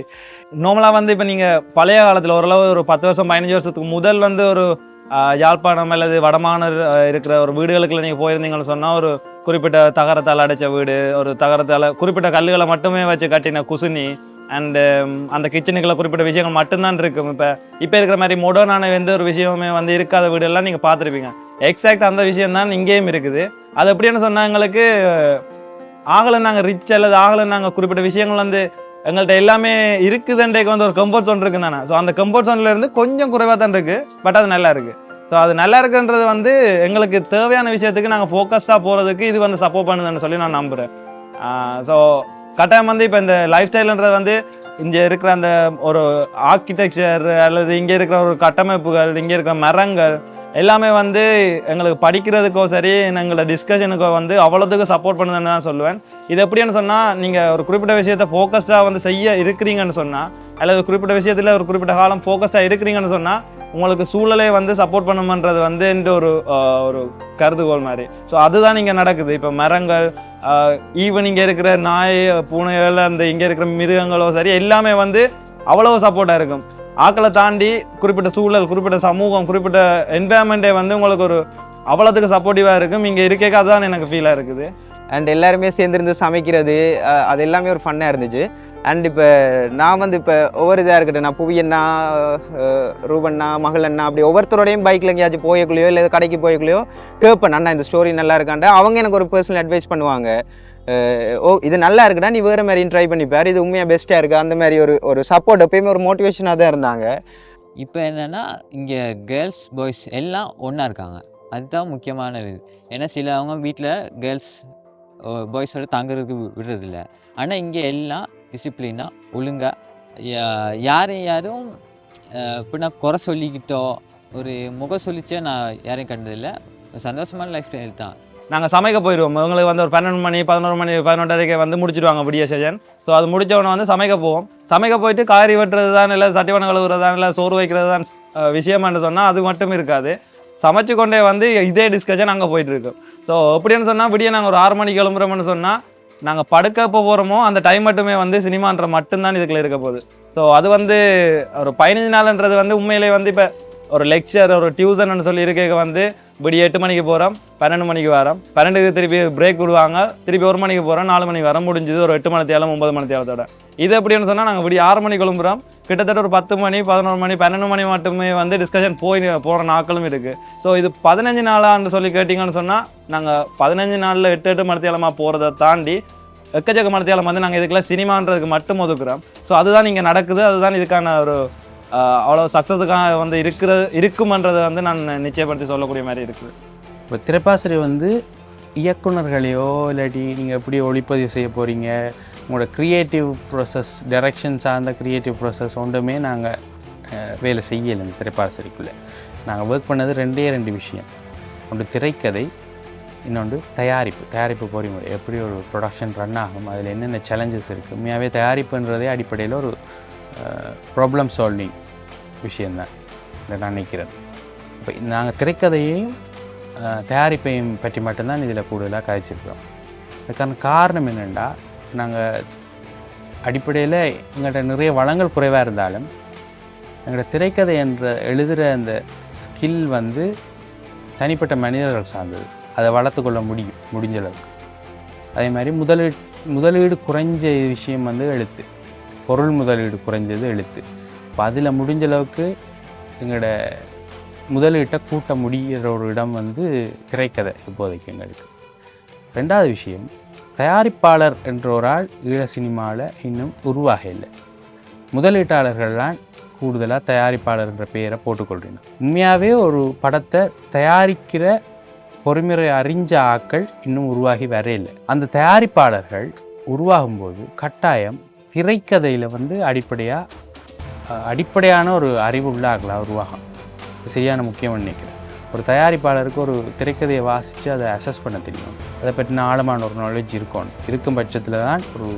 நார்மலாக வந்து இப்போ நீங்கள் பழைய காலத்தில் ஓரளவு ஒரு 10 வருஷம் 15 வருஷத்துக்கு முதல் வந்து ஒரு யாழ்ப்பாணம் அல்லது வடமானர் இருக்கிற ஒரு வீடுகளுக்குள்ள நீங்கள் போயிருந்தீங்கன்னு சொன்னால், ஒரு குறிப்பிட்ட தகரத்தால் அடைச்ச வீடு, ஒரு தகரத்தால் குறிப்பிட்ட கல்லுகளை மட்டுமே வச்சு கட்டின குசுனி அண்டு அந்த கிச்சனுக்குள்ள குறிப்பிட்ட விஷயங்கள் மட்டும்தான் இருக்கும். இப்போ இருக்கிற மாதிரி மோடர்னான எந்த ஒரு விஷயமே வந்து இருக்காத வீடெல்லாம் நீங்கள் பார்த்துருப்பீங்க. எக்ஸாக்ட் அந்த விஷயம் தான் இங்கேயும் இருக்குது. அது எப்படின்னு சொன்னால், எங்களுக்கு ஆகலை நாங்கள் ரிச் அல்லது ஆகலை நாங்கள் குறிப்பிட்ட விஷயங்கள் வந்து எங்கள்கிட்ட எல்லாமே இருக்குதுன்றக்கு வந்து ஒரு கம்ஃபர்ட் ஜோன் இருக்குது தானே. ஸோ அந்த கம்ஃபர்ட் ஜோனில் இருந்து கொஞ்சம் குறைவாக தான் இருக்குது, பட் அது நல்லா இருக்குது. ஸோ அது நல்லா இருக்குன்றது வந்து எங்களுக்கு தேவையான விஷயத்துக்கு நாங்கள் ஃபோக்கஸ்டாக போகிறதுக்கு இது வந்து சப்போர்ட் பண்ணுதுன்னு சொல்லி நான் நம்புகிறேன். ஸோ கட்டாயம் வந்து இப்போ இந்த லைஃப் ஸ்டைலுன்றது வந்து இங்கே இருக்கிற அந்த ஒரு ஆர்கிடெக்சர் அல்லது இங்கே இருக்கிற ஒரு கட்டமைப்புகள், இங்கே இருக்கிற மரங்கள் எல்லாமே வந்து எங்களுக்கு படிக்கிறதுக்கோ சரி எங்களோட டிஸ்கஷனுக்கோ வந்து அவ்வளோத்துக்கு சப்போர்ட் பண்ணுதுன்னு தான் சொல்லுவேன். இது எப்படின்னு சொன்னால், நீங்கள் ஒரு குறிப்பிட்ட விஷயத்தை ஃபோக்கஸ்டாக வந்து செய்ய இருக்கிறீங்கன்னு சொன்னால், அல்லது குறிப்பிட்ட விஷயத்தில் ஒரு குறிப்பிட்ட காலம் ஃபோக்கஸ்டாக இருக்கிறீங்கன்னு சொன்னால், உங்களுக்கு சூழலே வந்து சப்போர்ட் பண்ணுமன்றது வந்து இந்த ஒரு கருதுகோள் மாதிரி. ஸோ அதுதான் இங்கே நடக்குது. இப்போ மரங்கள், ஈவன் இங்கே இருக்கிற நாய் பூனைகள், அந்த இங்கே இருக்கிற மிருகங்களோ சரி எல்லாமே வந்து அவ்வளோ சப்போர்ட்டாக இருக்கும். ஆக்களை தாண்டி குறிப்பிட்ட சூழல், குறிப்பிட்ட சமூகம், குறிப்பிட்ட என்வாயன்மெண்ட்டே வந்து உங்களுக்கு ஒரு அவ்வளோத்துக்கு சப்போர்ட்டிவாக இருக்கும். இங்கே இருக்க அதுதான் எனக்கு ஃபீலாக இருக்குது. அண்ட் எல்லாருமே சேர்ந்துருந்து சமைக்கிறது அது எல்லாமே ஒரு ஃபன்னாக இருந்துச்சு. அண்ட் இப்போ நான் வந்து இப்போ ஒவ்வொரு இதாக இருக்கட்டும், நான் புவியண்ணா, ரூபண்ணா, மகளண்ணா, அப்படி ஒவ்வொருத்தரோடையும் பைக்கில் எங்கேயாச்சும் போயக்குள்ளேயோ இல்லை கடைக்கு போயக்குள்ளேயோ கேட்பேன், அண்ணா இந்த ஸ்டோரி நல்லா இருக்காண்டா. அவங்க எனக்கு ஒரு பர்சனல் அட்வைஸ் பண்ணுவாங்க, ஓ இது நல்லா இருக்குடா, நீ வேறு மாதிரி ட்ரை பண்ணிப்பார், இது உண்மையாக பெஸ்ட்டாக இருக்குது. அந்த மாதிரி ஒரு சப்போர்ட் எப்பயுமே ஒரு மோட்டிவேஷனாக தான் இருந்தாங்க. இப்போ என்னென்னா, இங்கே கேர்ள்ஸ் பாய்ஸ் எல்லாம் ஒன்றா இருக்காங்க. அதுதான் முக்கியமான இது. ஏன்னா சிலவங்க வீட்டில் கேர்ள்ஸ் பாய்ஸோட தங்குறதுக்கு விடுறதில்ல. ஆனால் இங்கே எல்லாம் டிசிப்ளினாக ஒழுங்காக யாரும் இப்படின்னா குறை சொல்லிக்கிட்டோ ஒரு முகம் சொல்லிச்சே நான் யாரையும் கண்டதில்லை. சந்தோஷமான லைஃப் ஸ்டைல் தான். நாங்கள் சமைக்க போயிடுவோம். உங்களுக்கு வந்து ஒரு 12 மணி 11 மணி 11:30 வந்து முடிச்சுடுவாங்க விடிய செஷன். ஸோ அது முடித்தவொடனே வந்து சமைக்க போவோம். சமைக்க போயிட்டு காரி வெட்டுறது தான், இல்லை சட்டிவனை கழுவுறது தான், இல்லை சோறு வைக்கிறது தான் விஷயமானு சொன்னால் அது மட்டும் இருக்காது. சமைச்சு கொண்டே வந்து இதே டிஸ்கஷன் அங்கே போயிட்டுருக்கோம். ஸோ எப்படின்னு சொன்னால், விடிய நாங்கள் ஒரு 6 மணிக்கு கிளம்புறோம்னு சொன்னால், நாங்கள் படுக்க எப்போ போகிறோமோ அந்த டைம் மட்டுமே வந்து சினிமான்ற மட்டும்தான் இதுக்குள்ளே இருக்க போகுது. ஸோ அது வந்து ஒரு 15 நாள்ன்றது வந்து உண்மையிலே வந்து இப்போ ஒரு லெக்சர், ஒரு டியூஷன் சொல்லி இருக்க வந்து இப்படி 8 மணிக்கு போகிறோம், 12 மணிக்கு வரோம், 12க்கு திருப்பி பிரேக் விடுவாங்க, திருப்பி 1 மணிக்கு போகிறோம், 4 மணிக்கு வரோம், முடிஞ்சது ஒரு 8 மணி தேலம் 9 மணி தேலத்தோட. இது எப்படின்னு சொன்னால் நாங்கள் இப்படி 6 மணிக்கு கிளம்புறோம், கிட்டத்தட்ட ஒரு 10 மணி 11 மணி 12 மணி மட்டுமே வந்து டிஸ்கஷன் போகிற நாட்களும் இருக்குது. ஸோ இது 15 நாளான்னு சொல்லி கேட்டிங்கன்னு சொன்னால் நாங்கள் 15 நாளில் 8 மணி தேலமாக போகிறத தாண்டி எக்கச்சக்க மனத்தியாலம் வந்து நாங்கள் இதுக்கெல்லாம் சினிமான்றதுக்கு மட்டும் ஒதுக்குறோம். ஸோ அதுதான் இங்கே நடக்குது, அதுதான் இதுக்கான ஒரு அவ்வளோ சக்ஸஸுக்காக வந்து இருக்குமன்றதை வந்து நான் நிச்சயப்படுத்தி சொல்லக்கூடிய மாதிரி இருக்குது. இப்போ திரைப்பாசிரியர் வந்து இயக்குனர்களையோ இல்லாட்டி நீங்கள் எப்படி ஒளிப்பதிவு செய்ய போகிறீங்க, உங்களோட க்ரியேட்டிவ் ப்ராசஸ் டைரக்ஷன் சார்ந்த க்ரியேட்டிவ் ப்ராசஸ் ஒன்றுமே நாங்கள் வேலை செய்யலை. இந்த திரைப்பாசிரியருக்குள்ளே நாங்கள் ஒர்க் பண்ணது 2 விஷயம். ஒன்று திரைக்கதை, இன்னொன்று தயாரிப்பு பொறிமுறை, எப்படி ஒரு ப்ரொடக்ஷன் ரன் ஆகும், அதில் என்னென்ன சேலஞ்சஸ் இருக்குது. உண்மையாகவே தயாரிப்புன்றதே அடிப்படையில் ஒரு ப்ராப்ளம் சால்விங் விஷயந்தான் நான் நினைக்கிறேன். இப்போ நாங்கள் திரைக்கதையையும் தயாரிப்பையும் பற்றி மட்டும்தான் இதில் கூடுதலாக கதைச்சிருக்கிறோம். அதுக்கான காரணம் என்னென்னா, நாங்கள் அடிப்படையில் எங்கள்கிட்ட நிறைய வளங்கள் குறைவாக இருந்தாலும் எங்களோட திரைக்கதை என்ற எழுதுகிற அந்த ஸ்கில் வந்து தனிப்பட்ட மனிதர்கள் சார்ந்தது. அதை வளர்த்துக்கொள்ள முடிஞ்ச அளவுக்கு. அதே மாதிரி முதலீடு குறைஞ்ச விஷயம் வந்து எழுத்து, பொருள் முதலீடு குறைஞ்சது எழுத்து. இப்போ அதில் முடிஞ்ச அளவுக்கு எங்களோட முதலீட்டை கூட்ட முடிகிற ஒரு இடம் வந்து திரைக்கதை இப்போதைக்கு எங்களுக்கு. 2வது விஷயம், தயாரிப்பாளர் என்ற ஒரு ஆள் ஈழ சினிமாவில் இன்னும் உருவாக இல்லை. முதலீட்டாளர்கள் தான் கூடுதலாக தயாரிப்பாளர் என்ற பெயரை போட்டுக்கொள்கிறேன். உண்மையாகவே ஒரு படத்தை தயாரிக்கிற பொறுமுறை அறிஞ்ச ஆக்கள் இன்னும் உருவாகி வரையில்லை. அந்த தயாரிப்பாளர்கள் உருவாகும்போது கட்டாயம் திரைக்கதையில் வந்து அடிப்படையான ஒரு அறிவு உள்ள ஆகலாம் உருவாகும். சரியான முக்கியமாக நினைக்கிறேன். ஒரு தயாரிப்பாளருக்கு ஒரு திரைக்கதையை வாசித்து அதை அசஸ் பண்ண தெரியும், அதை பற்றின ஆழமான ஒரு நாலேஜ் இருக்கும் பட்சத்தில் தான் ஒரு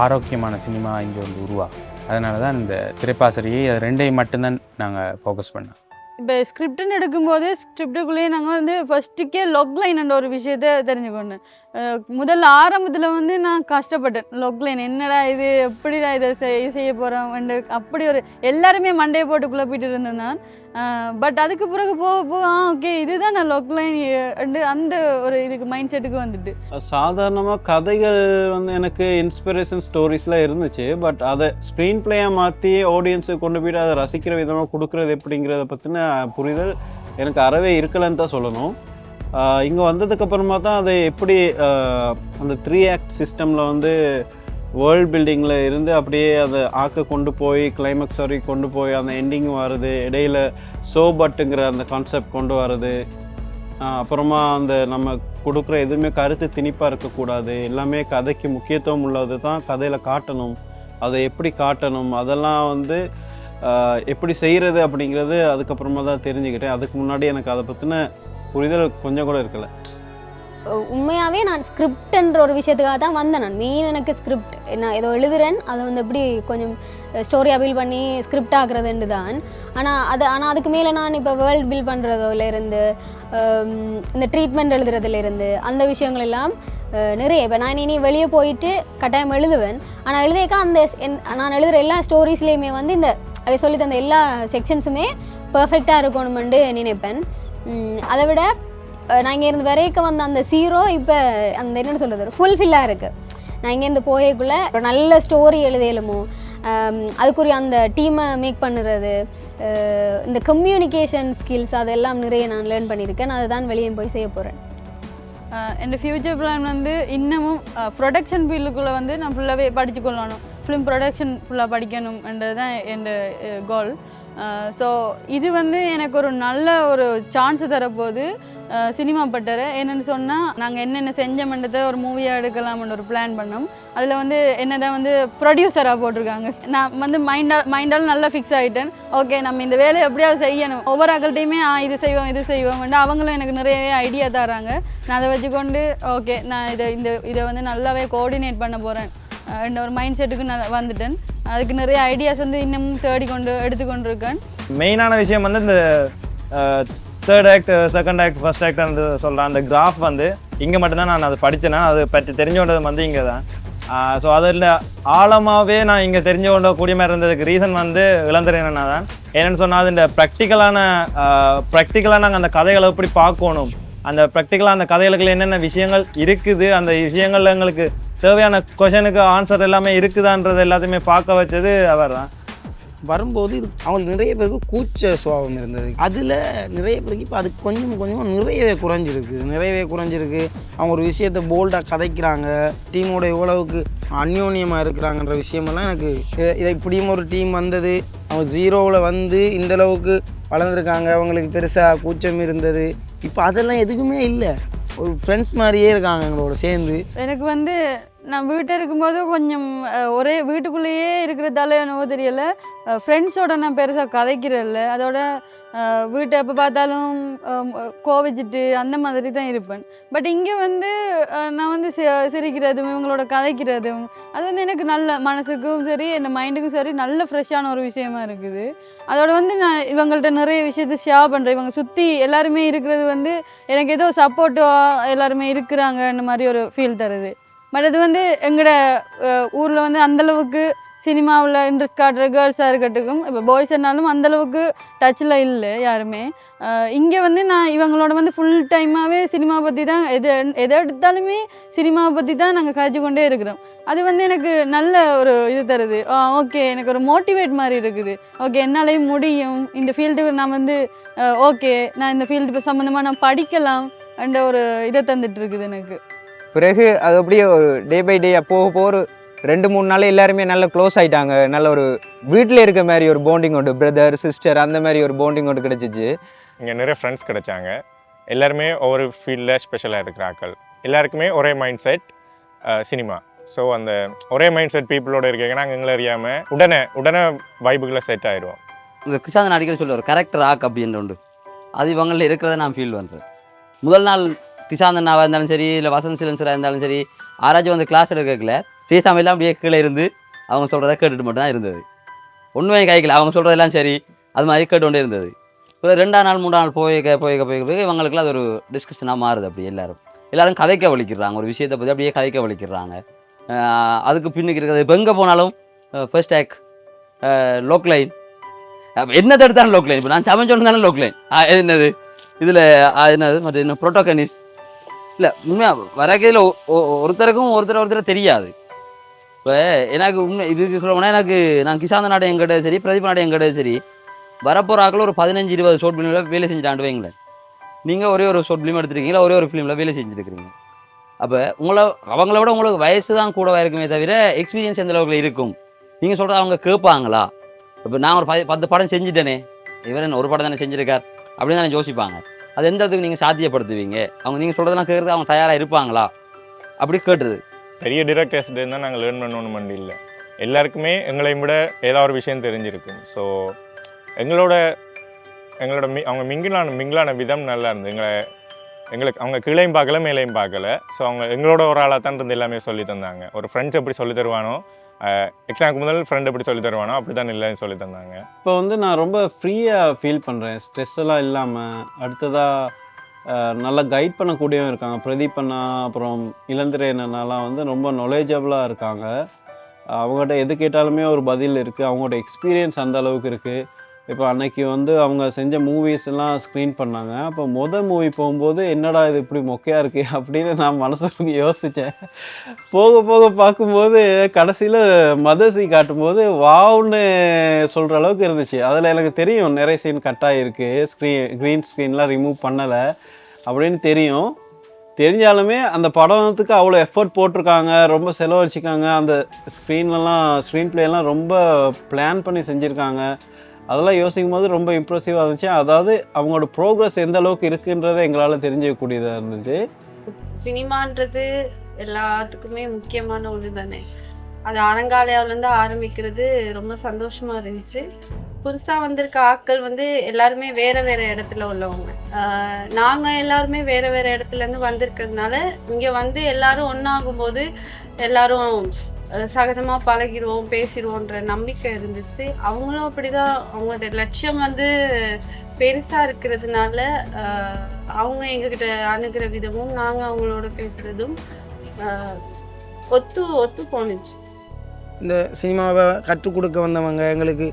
ஆரோக்கியமான சினிமா இங்கே வந்து உருவாகும். அதனால தான் இந்த திரைப்பாசிரியை அது 2ஐயும் மட்டும்தான் நாங்கள் ஃபோக்கஸ் பண்ணோம். இப்போ ஸ்கிரிப்டுன்னு எடுக்கும்போது ஸ்கிரிப்டுக்குள்ளேயே நாங்கள் வந்து ஃபஸ்ட்டுக்கே லொக்லைன் என்ற ஒரு விஷயத்தை தெரிஞ்சுக்கொண்டேன். முதல்ல ஆரம்பத்தில் வந்து நான் கஷ்டப்பட்டேன். லொக்லைன் என்னடா இது, எப்படிடா இதை செய்ய போகிறோம், அப்படி ஒரு எல்லாருமே மண்டையை போட்டு குழப்பிட்டு இருந்தேன் நான். பட் அதுக்கு பிறகு போக ஓகே இதுதான் நான் லொக்லைன் அந்த ஒரு இதுக்கு மைண்ட் செட்டுக்கு வந்துட்டு. சாதாரணமாக கதைகள் வந்து எனக்கு இன்ஸ்பிரேஷன் ஸ்டோரிஸ்லாம் இருந்துச்சு. பட் அதை ஸ்க்ரீன் பிளேயாக மாற்றி ஆடியன்ஸுக்கு கொண்டு போய்ட்டு அதை ரசிக்கிற விதமாக கொடுக்குறது எப்படிங்கிறத பற்றின புரிதல் எனக்கு அறவே இருக்கலைன்னு தான் சொல்லணும். இங்கே வந்ததுக்கப்புறமா தான் அதை எப்படி அந்த 3 ஆக்ட் சிஸ்டமில் வந்து வேர்ல்ட் பில்டிங்கில் இருந்து அப்படியே அதை கொண்டு போய் கிளைமேக்ஸ் வரைக்கும் கொண்டு போய் அந்த எண்டிங் வருது, இடையில சோபட்டுங்கிற அந்த கான்செப்ட் கொண்டு வருது. அப்புறமா அந்த நம்ம கொடுக்குற எதுவுமே கருத்து திணிப்பாக இருக்கக்கூடாது, எல்லாமே கதைக்கு முக்கியத்துவம் உள்ளது தான் கதையில் காட்டணும், அதை எப்படி காட்டணும், அதெல்லாம் வந்து எப்படி செய்கிறது அப்படிங்கிறது அதுக்கப்புறமா தான் தெரிஞ்சுக்கிட்டேன். அதுக்கு முன்னாடி எனக்கு அதை பற்றின புரிதல் கொஞ்சம் கூட இருக்கலை. உண்மையாகவே நான் ஸ்கிரிப்ட்ன்ற ஒரு விஷயத்துக்காக தான் வந்தேன். நான் மெயின் எனக்கு ஸ்கிரிப்ட் நான் ஏதோ எழுதுறேன், அதை வந்து எப்படி கொஞ்சம் ஸ்டோரி அபில் பண்ணி ஸ்கிரிப்ட் ஆகுறதுன்னு தான். ஆனால் அதுக்கு மேலே நான் இப்போ வேர்ல்ட் பில்ட் பண்ணுறதுலேருந்து இந்த ட்ரீட்மெண்ட் எழுதுறதுலேருந்து அந்த விஷயங்கள் எல்லாம் நிறைய இப்போ நான் இனி வெளியே போயிட்டு கட்டாயம் எழுதுவேன். ஆனால் எழுதியக்கா நான் எழுதுகிற எல்லா ஸ்டோரிஸ்லேயுமே வந்து இந்த அதை சொல்லி தந்த எல்லா செக்ஷன்ஸுமே பர்ஃபெக்டாக இருக்கணுமெண்டு நினைப்பேன். அதை விட நான் இங்கேருந்து வரைக்கும் வந்த அந்த 0 இப்போ அந்த என்னென்னு சொல்கிறது ஃபுல்ஃபில்லாக இருக்குது. நான் இங்கேருந்து போயக்குள்ளே ஒரு நல்ல ஸ்டோரி எழுதலுமோ, அதுக்குரிய அந்த டீமை மேக் பண்ணுறது, இந்த கம்யூனிகேஷன் ஸ்கில்ஸ் அதெல்லாம் நிறைய நான் லேர்ன் பண்ணியிருக்கேன். அதை தான் வெளியே போய் செய்ய போகிறேன். என் ஃப்யூச்சர் பிளான் வந்து இன்னமும் ப்ரொடக்ஷன் ஃபீல்டுக்குள்ளே வந்து நான் ஃபுல்லாகவே படித்து கொள்ளணும், ஃபிலிம் ப்ரொடக்ஷன் ஃபுல்லாக படிக்கணும்ன்றது தான் என் கோல். ஸோ இது வந்து எனக்கு ஒரு நல்ல ஒரு சான்ஸ் தரப்போது சினிமா பட்டரை. என்னென்னு சொன்னால் நாங்கள் என்னென்ன செஞ்சோம்ன்றதை ஒரு மூவியாக எடுக்கலாம்னு ஒரு பிளான் பண்ணோம். அதில் வந்து என்ன தான் வந்து ப்ரொடியூசராக போட்டிருக்காங்க. நான் வந்து மைண்டால் நல்லா ஃபிக்ஸ் ஆகிட்டேன். ஓகே நம்ம இந்த வேலையை எப்படியாவது செய்யணும், ஒவ்வொரு ஆக்கள்கிட்டையுமே இது செய்வோம் அவங்களும் எனக்கு நிறையவே ஐடியா தராங்க. நான் அதை வச்சுக்கொண்டு ஓகே நான் இதை வந்து நல்லாவே கோஆர்டினேட் பண்ண போகிறேன் ஒரு மைண்ட் செட்டுக்கு நான் வந்துட்டேன். அதுக்கு நிறைய ஐடியாஸ் வந்து இன்னமும் எடுத்துக்கொண்டு இருக்கேன். மெயினான விஷயம் வந்து இந்த 3rd act 2nd act 1st act சொல்கிறேன். அந்த கிராஃப் வந்து இங்கே மட்டும்தான் நான் அதை படித்தேன்னா அதை பற்றி தெரிஞ்சோன்றது வந்து இங்கே தான். ஸோ அதில் ஆழமாகவே நான் இங்கே தெரிஞ்சு கொள்ளக்கூடிய மாதிரி இருந்ததுக்கு ரீசன் வந்து இளந்திரையனா தான். ஏன்னு சொன்னால் அது இந்த ப்ராக்டிக்கலாக நாங்கள் அந்த கதைகளை எப்படி பார்க்கணும், அந்த ப்ராக்டிக்கலாக அந்த கதைகளுக்கு என்னென்ன விஷயங்கள் இருக்குது, அந்த விஷயங்கள்ல எங்களுக்கு தேவையான கொஷனுக்கு ஆன்சர் எல்லாமே இருக்குதான்றது எல்லாத்தையுமே பார்க்க வச்சது அவர் தான். வரும்போது அவங்களுக்கு நிறைய பேருக்கு கூச்ச சுபாவம் இருந்தது. அதில் நிறைய பேருக்கு இப்போ அது கொஞ்சம் நிறையவே குறைஞ்சிருக்கு. அவங்க ஒரு விஷயத்தை போல்டாக கதைக்கிறாங்க, டீமோட எவ்வளவுக்கு அந்யோன்யமாக இருக்கிறாங்கன்ற விஷயமெல்லாம் எனக்கு இதை இப்படியும் ஒரு டீம் வந்தது, அவங்க 0வில் வந்து இந்தளவுக்கு வளர்ந்துருக்காங்க, அவங்களுக்கு பெருசாக கூச்சம் இருந்தது. இப்போ அதெல்லாம் எதுக்குமே இல்லை, ஒரு ஃப்ரெண்ட்ஸ் மாதிரியே இருக்காங்க எங்களோட சேர்ந்து. எனக்கு வந்து நான் வீட்டில் இருக்கும்போது கொஞ்சம் ஒரே வீட்டுக்குள்ளேயே இருக்கிறதால என்னவோ தெரியலை, ஃப்ரெண்ட்ஸோட நான் பெருசாக கதைக்கிறதில்ல. அதோட வீட்டை எப்போ பார்த்தாலும் கோவிச்சிட்டு அந்த மாதிரி தான் இருப்பேன். பட் இங்கே வந்து நான் வந்து சிரிக்கிறதும் இவங்களோட கதைக்கிறதும் அது வந்து எனக்கு நல்ல மனசுக்கும் சரி என் மைண்டுக்கும் சரி நல்ல ஃப்ரெஷ்ஷான ஒரு விஷயமா இருக்குது. அதோட வந்து நான் இவங்கள்ட்ட நிறைய விஷயத்தை ஷேர் பண்ணுறேன். இவங்க சுற்றி எல்லாருமே இருக்கிறது வந்து எனக்கு ஏதோ சப்போர்ட்டிவாக எல்லாருமே இருக்கிறாங்கன்ற மாதிரி ஒரு ஃபீல் தருது. பட் அது வந்து எங்களோட ஊரில் வந்து அந்தளவுக்கு சினிமாவில் இன்ட்ரெஸ்ட் காட்டுற கேர்ள்ஸாக இருக்கட்டும், இப்போ பாய்ஸ்னாலும் அந்தளவுக்கு டச்சில் இல்லை யாருமே. இங்கே வந்து நான் இவங்களோட வந்து ஃபுல் டைமாகவே சினிமா பற்றி தான் எதை எடுத்தாலுமே சினிமாவை பற்றி தான் நாங்கள் கழிச்சு கொண்டே இருக்கிறோம். அது வந்து எனக்கு நல்ல ஒரு இது தருது. ஓகே, எனக்கு ஒரு மோட்டிவேட் மாதிரி இருக்குது. ஓகே, என்னாலேயும் முடியும், இந்த ஃபீல்டுக்கு நான் வந்து ஓகே நான் இந்த ஃபீல்டு சம்மந்தமாக நான் படிக்கலாம் என்ற ஒரு இதை தந்துட்டு இருக்குது எனக்கு. பிறகு அது அப்படியே ஒரு டே பை டே போக ஒரு 2-3 நாள் எல்லாருமே நல்ல க்ளோஸ் ஆகிட்டாங்க. நல்ல ஒரு வீட்டில் இருக்க மாதிரி ஒரு பாண்டிங் ஒன்று, பிரதர் சிஸ்டர் அந்த மாதிரி ஒரு பாண்டிங் ஒன்று கிடச்சிச்சு. இங்கே நிறைய ஃப்ரெண்ட்ஸ் கிடைச்சாங்க. எல்லாருமே ஒவ்வொரு ஃபீல்டில் ஸ்பெஷலாக இருக்கிறார்கள். எல்லாருக்குமே ஒரே மைண்ட் செட் சினிமா. ஸோ அந்த ஒரே மைண்ட் செட் பீப்புளோட இருக்கீங்கன்னா நாங்கள் எங்களை அறியாமல் உடனே வைபுகளை செட் ஆகிடுவோம். இந்த கிருஷாந்தன் அடிக்கடி சொல்லுவார் கரெக்டர் ஆக் அப்படின்ற உண்டு. அது இவங்களில் இருக்கிறத நான் ஃபீல் பண்ணுறேன். முதல் நாள் கிருஷாந்தனாவாக இருந்தாலும் சரி, இல்லை வசந்த் சிலன்சராக இருந்தாலும் சரி, ஆராய்ச்சி வந்து கிளாஸ் எடுக்கல பேசாமல் எல்லாம் அப்படியே கீழே இருந்து அவங்க சொல்கிறத கேட்டுட்டு மட்டும் தான் இருந்தது. ஒன்றுமே கைக்கல, அவங்க சொல்கிறதெல்லாம் சரி அது மாதிரி கேட்டுக்கொண்டே இருந்தது. இப்போ 2ஆம் நாள் 3ஆம் நாள் போய் இவங்களுக்குலாம் அது ஒரு டிஸ்கஷனாக மாறுது. அப்படி எல்லோரும் கதைக்க வலிக்கிறாங்க, ஒரு விஷயத்தை பற்றி அப்படியே கதைக்க வலிக்கிறாங்க. அதுக்கு பின்னுக்கு இருக்கிறது இப்போ எங்கே போனாலும் ஃபர்ஸ்ட் டேக் லோக்லைன், என்னத்தை எடுத்தாலும் லோக்லைன். இப்போ நான் சமைச்சோன்னு தானே லோக்லைன் என்னது இதில் என்னது மற்ற என்ன புரோட்டோகனிஸ் இல்லை. உண்மையாக வரக்கையில் ஒருத்தரை தெரியாது. இப்போ எனக்கு உண்மை இதுக்கு சொல்லணும்னா எனக்கு நான் கிஷாந்த நாடு எங்கிட்ட சரி, பிரதீப் நாடு எங்கிட்ட சரி, வரப்போகிற ஆக்கில் ஒரு 15-20 ஷார்ட் ஃபிலிமில் வேலை செஞ்சுட்டாண்டு வைங்களேன். நீங்கள் ஒரே ஒரு ஷார்ட் ஃபிலிம் எடுத்துருக்கீங்களா, ஒரே ஒரு ஃபிலிமில் வேலை செஞ்சுருக்கிறீங்க. அப்போ அவங்கள விட உங்களுக்கு வயசு தான் கூடவா இருக்குமே தவிர எக்ஸ்பீரியன்ஸ் எந்த அளவுக்கு இருக்கும். நீங்கள் சொல்கிறது அவங்க கேட்பாங்களா? இப்போ நான் ஒரு 10 படம் செஞ்சுட்டேனே, இவர் என்ன ஒரு படம் தானே செஞ்சுருக்கார் அப்படின்னு தானே யோசிப்பாங்க. அது எந்த இடத்துக்கு நீங்கள் சாத்தியப்படுத்துவீங்க? அவங்க நீங்கள் சொல்கிறதெல்லாம் கேட்குறது அவங்க தயாராக இருப்பாங்களா அப்படி கேட்டுது. பெரிய டிரெக்டர்ஸ்ட்டு இருந்தால் நாங்கள் லேர்ன் பண்ணணும் மண்டி இல்லை. எல்லாருக்குமே எங்களையும் விட ஏதாவது ஒரு விஷயம் தெரிஞ்சிருக்கும். ஸோ எங்களோட அவங்க மிங்கிலான விதம் நல்லா இருந்து எங்களுக்கு அவங்க கீழையும் பார்க்கல மேலையும் பார்க்கல. ஸோ அவங்க எங்களோட ஒரு ஆளாக தான் இருந்து எல்லாமே சொல்லி தந்தாங்க. ஒரு ஃப்ரெண்ட்ஸ் எப்படி சொல்லி தருவானோ, எக்ஸாமுக்கு முதல் ஃப்ரெண்ட் எப்படி சொல்லி தருவானோ அப்படி தான் இல்லைன்னு சொல்லி தந்தாங்க. இப்போ வந்து நான் ரொம்ப ஃப்ரீயாக ஃபீல் பண்ணுறேன், ஸ்ட்ரெஸ் எல்லாம் இல்லாமல். அடுத்ததாக நல்லா கைட் பண்ணக்கூடியவங்க இருக்காங்க. பிரதீப் அண்ணா அப்புறம் இளந்திரையனாலாம் வந்து ரொம்ப நாலேஜபிளாக இருக்காங்க. அவங்ககிட்ட எது கேட்டாலுமே ஒரு பதில் இருக்குது. அவங்களோட எக்ஸ்பீரியன்ஸ் அந்த அளவுக்கு இருக்குது. இப்போ அன்னைக்கு வந்து அவங்க செஞ்ச மூவிஸ் எல்லாம் ஸ்க்ரீன் பண்ணாங்க. அப்போ மூவி போகும்போது என்னடா இது இப்படி மொக்கையாக இருக்குது அப்படின்னு நான் மனசுக்கு யோசித்தேன். போக பார்க்கும்போது கடைசியில் மதர்ஸி காட்டும்போது வாவ்னு சொல்கிற அளவுக்கு இருந்துச்சு. அதில் எனக்கு தெரியும் நிறைய சீன் கட் ஆகிருக்கு, க்ரீன் ஸ்க்ரீன்லாம் ரிமூவ் பண்ணலை அப்படின்னு தெரிஞ்சாலுமே அந்த படத்துக்கு அவ்வளோ எஃபர்ட் போட்டிருக்காங்க, ரொம்ப செலவழிச்சிருக்காங்க. அந்த ஸ்க்ரீன் பிளேலாம் ரொம்ப பிளான் பண்ணி செஞ்சுருக்காங்க. அதெல்லாம் யோசிக்கும் போது ரொம்ப இம்ப்ரெசிவாக இருந்துச்சு. அதாவது அவங்களோட ப்ரோக்ரஸ் எந்த அளவுக்கு இருக்குன்றதை எங்களால் தெரிஞ்சிக்கக்கூடியதாக இருந்துச்சு. சினிமான்றது எல்லாத்துக்குமே முக்கியமான ஒன்று தானே. அது அரங்காலயாவிலேருந்து ஆரம்பிக்கிறது ரொம்ப சந்தோஷமாக இருந்துச்சு. புதுசாக வந்திருக்க ஆட்கள் வந்து எல்லாருமே வேறு இடத்துல உள்ளவங்க. நாங்கள் எல்லாருமே வேறு இடத்துலேருந்து வந்திருக்கிறதுனால இங்கே வந்து எல்லாரும் ஒன்றாகும்போது எல்லாரும் சகஜமாக பழகிடுவோம், பேசிடுவோன்ற நம்பிக்கை இருந்துச்சு. அவங்களும் அப்படிதான். அவங்களோட லட்சியம் வந்து பெருசாக இருக்கிறதுனால அவங்க எங்ககிட்ட அணுகிற விதமும் நாங்கள் அவங்களோட பேசுகிறதும் ஒத்து போணுச்சு. இந்த சினிமாவை கற்றுக் கொடுக்க வந்தவங்க, எங்களுக்கு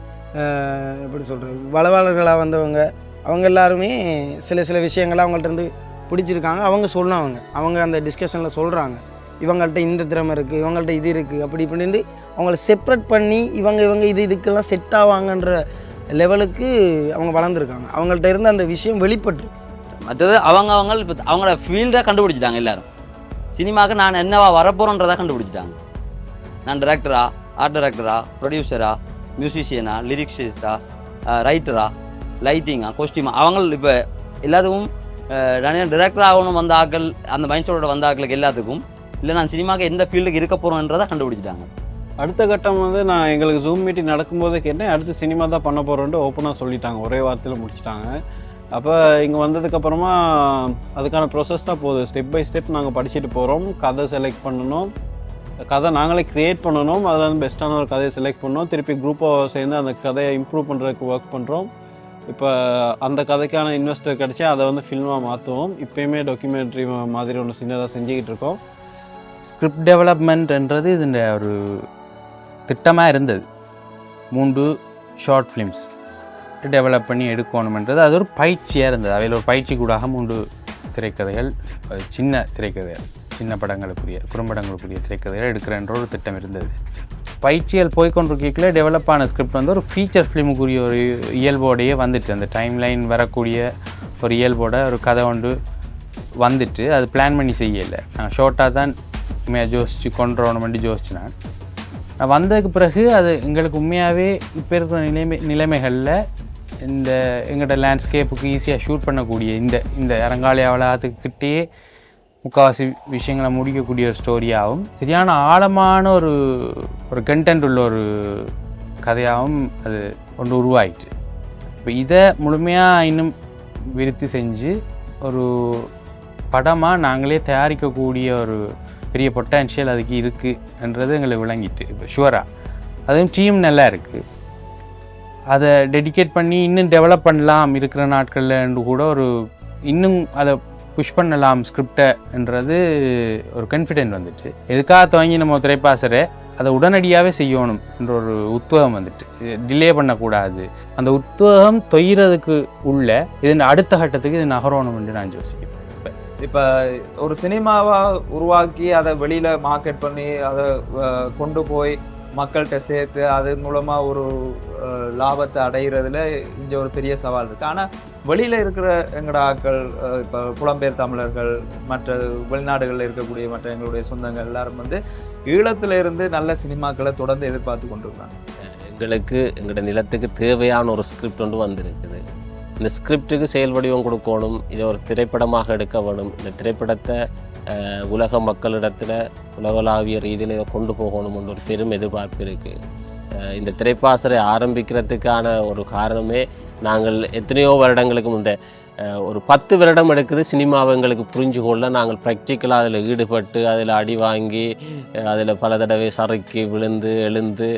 எப்படி சொல்கிறது, வளவாளர்களாக வந்தவங்க, அவங்க எல்லாருமே சில விஷயங்களை அவங்கள்ட்ட இருந்து பிடிச்சிருக்காங்க. அவங்க சொன்னாங்க, அவங்க அந்த டிஸ்கஷனில் சொல்கிறாங்க, இவங்கள்ட்ட இந்த திறமை இருக்குது, இவங்கள்ட்ட இது இருக்குது, அப்படி இப்படின்ட்டு அவங்கள செப்ரேட் பண்ணி இவங்க இதுக்கெல்லாம் செட் ஆவாங்கன்ற லெவலுக்கு அவங்க வளர்ந்துருக்காங்க. அவங்கள்ட்ட இருந்து அந்த விஷயம் வெளிப்பட்டு. மற்றது அவங்க இப்போ அவங்களோட ஃபீல்டை கண்டுபிடிச்சிட்டாங்க. எல்லோரும் சினிமாவுக்கு நான் என்னவா வரப்போகிறேன்றதை கண்டுபிடிச்சிட்டாங்க. நான் டைரக்டரா, ஆர்ட் டைரக்டரா, ப்ரொடியூசரா, மியூசிஷியனா, லிரிக்ஸிஸ்டா, ரைட்டரா, லைட்டிங்கா, கோஸ்டியூமா, அவங்க இப்போ எல்லாத்துக்கும் நான் டைரக்டர் ஆகணும் வந்த ஆக்கள், அந்த மைண்ட் செட்டோட வந்த ஆக்களுக்கு எல்லாத்துக்கும் இல்லை நான் சினிமாவுக்கு எந்த ஃபீல்டுக்கு இருக்க போகிறோன்றதை கண்டுபிடிச்சிட்டாங்க. அடுத்த கட்டம் வந்து நான் எங்களுக்கு ஜூம் மீட்டிங் நடக்கும்போது கேட்டேன், அடுத்து சினிமா தான் பண்ண போகிறோன்ட்டு ஓப்பனாக சொல்லிட்டாங்க, ஒரே வார்த்தையில் முடிச்சிட்டாங்க. அப்போ இங்கே வந்ததுக்கப்புறமா அதுக்கான ப்ரொசஸ் தான் போகுது. ஸ்டெப் பை ஸ்டெப் நாங்கள் படிச்சுட்டு போகிறோம். கதை செலக்ட் பண்ணணும், கதை நாங்களே க்ரியேட் பண்ணணும், அதில் வந்து பெஸ்ட்டான ஒரு கதையை செலக்ட் பண்ணோம். திருப்பி குரூப்பாக சேர்ந்து அந்த கதையை இம்ப்ரூவ் பண்ணுறதுக்கு ஒர்க் பண்ணுறோம். இப்போ அந்த கதைக்கான இன்வெஸ்டர் கிடச்சா அதை வந்து ஃபில்மாக மாற்றுவோம். இப்போயுமே டாக்குமெண்ட்ரி மாதிரி ஒன்று சின்னதாக செஞ்சுக்கிட்டு இருக்கோம். ஸ்கிரிப்ட் டெவலப்மெண்ட்ன்றது இதுன்ற ஒரு திட்டமாக இருந்தது. 3 ஷார்ட் ஃபிலிம்ஸ் டெவலப் பண்ணி எடுக்கணுமென்றது அது ஒரு பயிற்சியாக இருந்தது. அவையில் ஒரு பயிற்சி கூடாக 3 திரைக்கதைகள், சின்ன திரைக்கதைகள், சின்ன படங்களுக்குரிய குறும்படங்களுக்குரிய திரைக்கதைகள் எடுக்கிறன்ற ஒரு திட்டம் இருந்தது. பயிற்சிகள் போய்கொண்டிருக்கீங்களே டெவலப் ஆன ஸ்கிரிப்ட் வந்து ஒரு ஃபீச்சர் ஃபிலிமுக்குரிய ஒரு இயல்போடையே வந்துட்டு, அந்த டைம்லைன் வரக்கூடிய ஒரு இயல்போட ஒரு கதை ஒன்று வந்துட்டு, அது பிளான் பண்ணி செய்யலை. நான் ஷார்ட்டாக தான் யோசித்து கொண்டுறோன்னு யோசிச்சு நான் வந்ததுக்கு பிறகு அது எங்களுக்கு உண்மையாகவே இப்போ இருக்கிற நிலைமைகளில் இந்த எங்களோட லேண்ட்ஸ்கேப்புக்கு ஈஸியாக ஷூட் பண்ணக்கூடிய இந்த அரங்காலய வளாகத்துக்கிட்டே முக்கால்வாசி விஷயங்களை முடிக்கக்கூடிய ஒரு ஸ்டோரியாகவும் சரியான ஆழமான ஒரு கண்டென்ட் உள்ள ஒரு கதையாகவும் அது ஒன்று உருவாயிட்டு. இப்போ இதை முழுமையாக இன்னும் விருத்தி செஞ்சு ஒரு படமாக நாங்களே தயாரிக்கக்கூடிய ஒரு பெரிய பொட்டன்ஷியல் அதுக்கு இருக்குன்றது எங்களுக்கு விளங்கிட்டு. இப்போ ஷுவராக அதுவும் டீம் நல்லா இருக்குது, அதை டெடிகேட் பண்ணி இன்னும் டெவலப் பண்ணலாம் இருக்கிற நாட்களில் கூட ஒரு இன்னும் அதை புஷ் பண்ணலாம் ஸ்கிரிப்டைன்றது ஒரு கான்ஃபிடென்ட் வந்துட்டு. எதுக்காக துவங்கி நம்ம திரைப்பாசரை அதை உடனடியாகவே செய்யணும் என்ற ஒரு உத்வேகம் வந்துட்டு, டிலே பண்ணக்கூடாது. அந்த உத்வேகம் தொய்கிறதுக்கு உள்ள இது அடுத்த கட்டத்துக்கு இது நகரணும் என்று நான் யோசிக்கிறேன். இப்போ ஒரு சினிமாவை உருவாக்கி அதை வெளியில் மார்க்கெட் பண்ணி அதை கொண்டு போய் மக்கள்கிட்ட சேர்த்து அது மூலமாக ஒரு லாபத்தை அடைகிறதுல இங்கே ஒரு பெரிய சவால் இருக்குது. ஆனால் வெளியில் இருக்கிற எங்களோட ஆட்கள், இப்போ புலம்பெயர் தமிழர்கள், மற்ற வெளிநாடுகளில் இருக்கக்கூடிய மற்ற எங்களுடைய சொந்தங்கள் எல்லாரும் வந்து ஈழத்தில் இருந்து நல்ல சினிமாக்களை தொடர்ந்து எதிர்பார்த்து கொண்டிருக்காங்க. எங்களுக்கு எங்களோட நிலத்துக்கு தேவையான ஒரு ஸ்கிரிப்ட் ஒன்று வந்திருக்குது. இந்த ஸ்கிரிப்டுக்கு செயல் வடிவம் கொடுக்கணும், இதை ஒரு திரைப்படமாக எடுக்க வேணும், இந்த திரைப்படத்தை உலக மக்களிடத்தில் உலகளாவிய ரீதியில் இதை கொண்டு போகணும்னு ஒரு பெரும் எதிர்பார்ப்பு இருக்குது. இந்த திரைப்பாசரை ஆரம்பிக்கிறதுக்கான ஒரு காரணமே நாங்கள் எத்தனையோ வருடங்களுக்கு முந்தை ஒரு 10 வருடம் எடுக்குது சினிமாவை எங்களுக்கு புரிஞ்சு கொள்ள. நாங்கள் ப்ராக்டிக்கலாக அதில் ஈடுபட்டு அதில் அடி வாங்கி அதில் பல தடவை சறுக்கி விழுந்து எழுந்து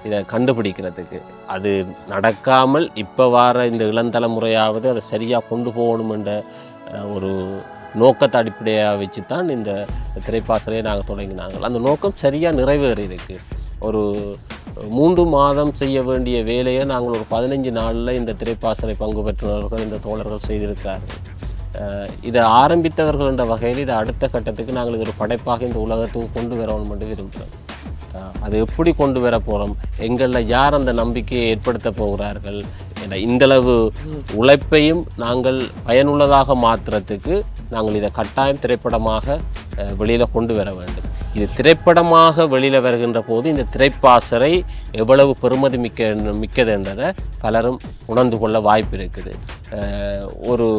இதை கண்டுபிடிக்கிறதுக்கு. அது நடக்காமல் இப்போ வர இந்த இளந்தலைமுறையாவது அதை சரியாக கொண்டு போகணுமென்ற ஒரு நோக்கத்தை அடிப்படையாக வச்சு தான் இந்த திரைப்பாசலையை நாங்கள் தொடங்கினாங்க. அந்த நோக்கம் சரியாக நிறைவேறி இருக்குது. ஒரு 3 மாதம் செய்ய வேண்டிய வேலையை நாங்கள் ஒரு 15 நாளில் இந்த திரைப்பாசலை பங்கு பெற்றவர்கள், இந்த தோழர்கள் செய்திருக்கிறார்கள். இதை ஆரம்பித்தவர்கள் என்ற வகையில் இதை அடுத்த கட்டத்துக்கு நாங்கள் இது ஒரு படைப்பாக இந்த உலகத்துக்கு கொண்டு வரணும் என்று விரும்புகிறோம். அது எப்படி கொண்டு வர போகிறோம், எங்களில் யார் அந்த நம்பிக்கையை ஏற்படுத்த போகிறார்கள், இந்தளவு உழைப்பையும் நாங்கள் பயனுள்ளதாக மாற்றுறதுக்கு நாங்கள் இதை கட்டாயம் திரைப்படமாக வெளியில் கொண்டு வர வேண்டும். இது திரைப்படமாக வெளியில் வருகின்ற போது இந்த திரைப்பாசறை எவ்வளவு பெருமதி மிக்கது என்றதை பலரும் உணர்ந்து கொள்ள வாய்ப்பு இருக்குது. ஒரு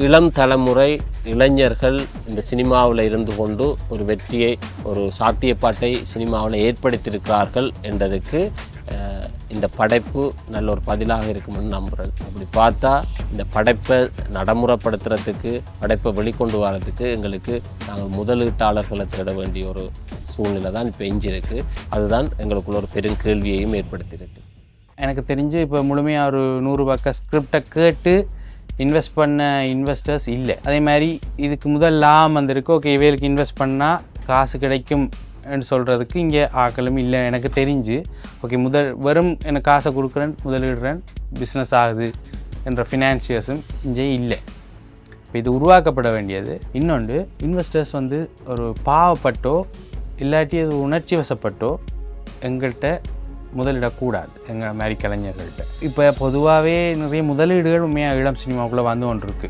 இளம் தலைமுறை இளைஞர்கள் இந்த சினிமாவில் இருந்து கொண்டு ஒரு வெற்றியை, ஒரு சாத்தியப்பாட்டை சினிமாவில் ஏற்படுத்தியிருக்கிறார்கள் என்றதுக்கு இந்த படைப்பு நல்ல ஒரு பதிலாக இருக்குமென்னு நம்புகிறேன். அப்படி பார்த்தா இந்த படைப்பை நடைமுறைப்படுத்துறதுக்கு, படைப்பை வெளிக்கொண்டு வரதுக்கு எங்களுக்கு நாங்கள் முதலீட்டாளர்களை தேட வேண்டிய ஒரு சூழ்நிலை தான் இப்போ எஞ்சிருக்கு. அதுதான் எங்களுக்குள்ள ஒரு பெரும் கேள்வியையும் ஏற்படுத்தியிருக்கு. எனக்கு தெரிஞ்சு இப்போ முழுமையாக ஒரு 100 பக்க ஸ்கிரிப்டை கேட்டு இன்வெஸ்ட் பண்ண இன்வெஸ்டர்ஸ் இல்லை. அதே மாதிரி இதுக்கு முதல் லாபம் வந்திருக்கு, ஓகே இவைகளுக்கு இன்வெஸ்ட் பண்ணால் காசு கிடைக்கும் என்று சொல்கிறதுக்கு இங்கே ஆக்களும் இல்லை எனக்கு தெரிஞ்சு. ஓகே, வெறும் எனக்கு காசை கொடுக்குறேன், முதலிடுறேன், பிஸ்னஸ் ஆகுது என்ற ஃபினான்சியர்ஸும் இங்கே இல்லை. இப்போ இது உருவாக்கப்பட வேண்டியது. இன்னொன்று, இன்வெஸ்டர்ஸ் வந்து ஒரு பாவப்பட்டோ இல்லாட்டி அது உணர்ச்சி வசப்பட்டோ எங்கள்கிட்ட முதலிடக்கூடாது, எங்கள் மாதிரி கலைஞர்கள்ட்ட. இப்போ பொதுவாகவே நிறைய முதலீடுகள் உண்மையாக இளம் சினிமாவுக்குள்ளே வந்து கொண்டிருக்கு.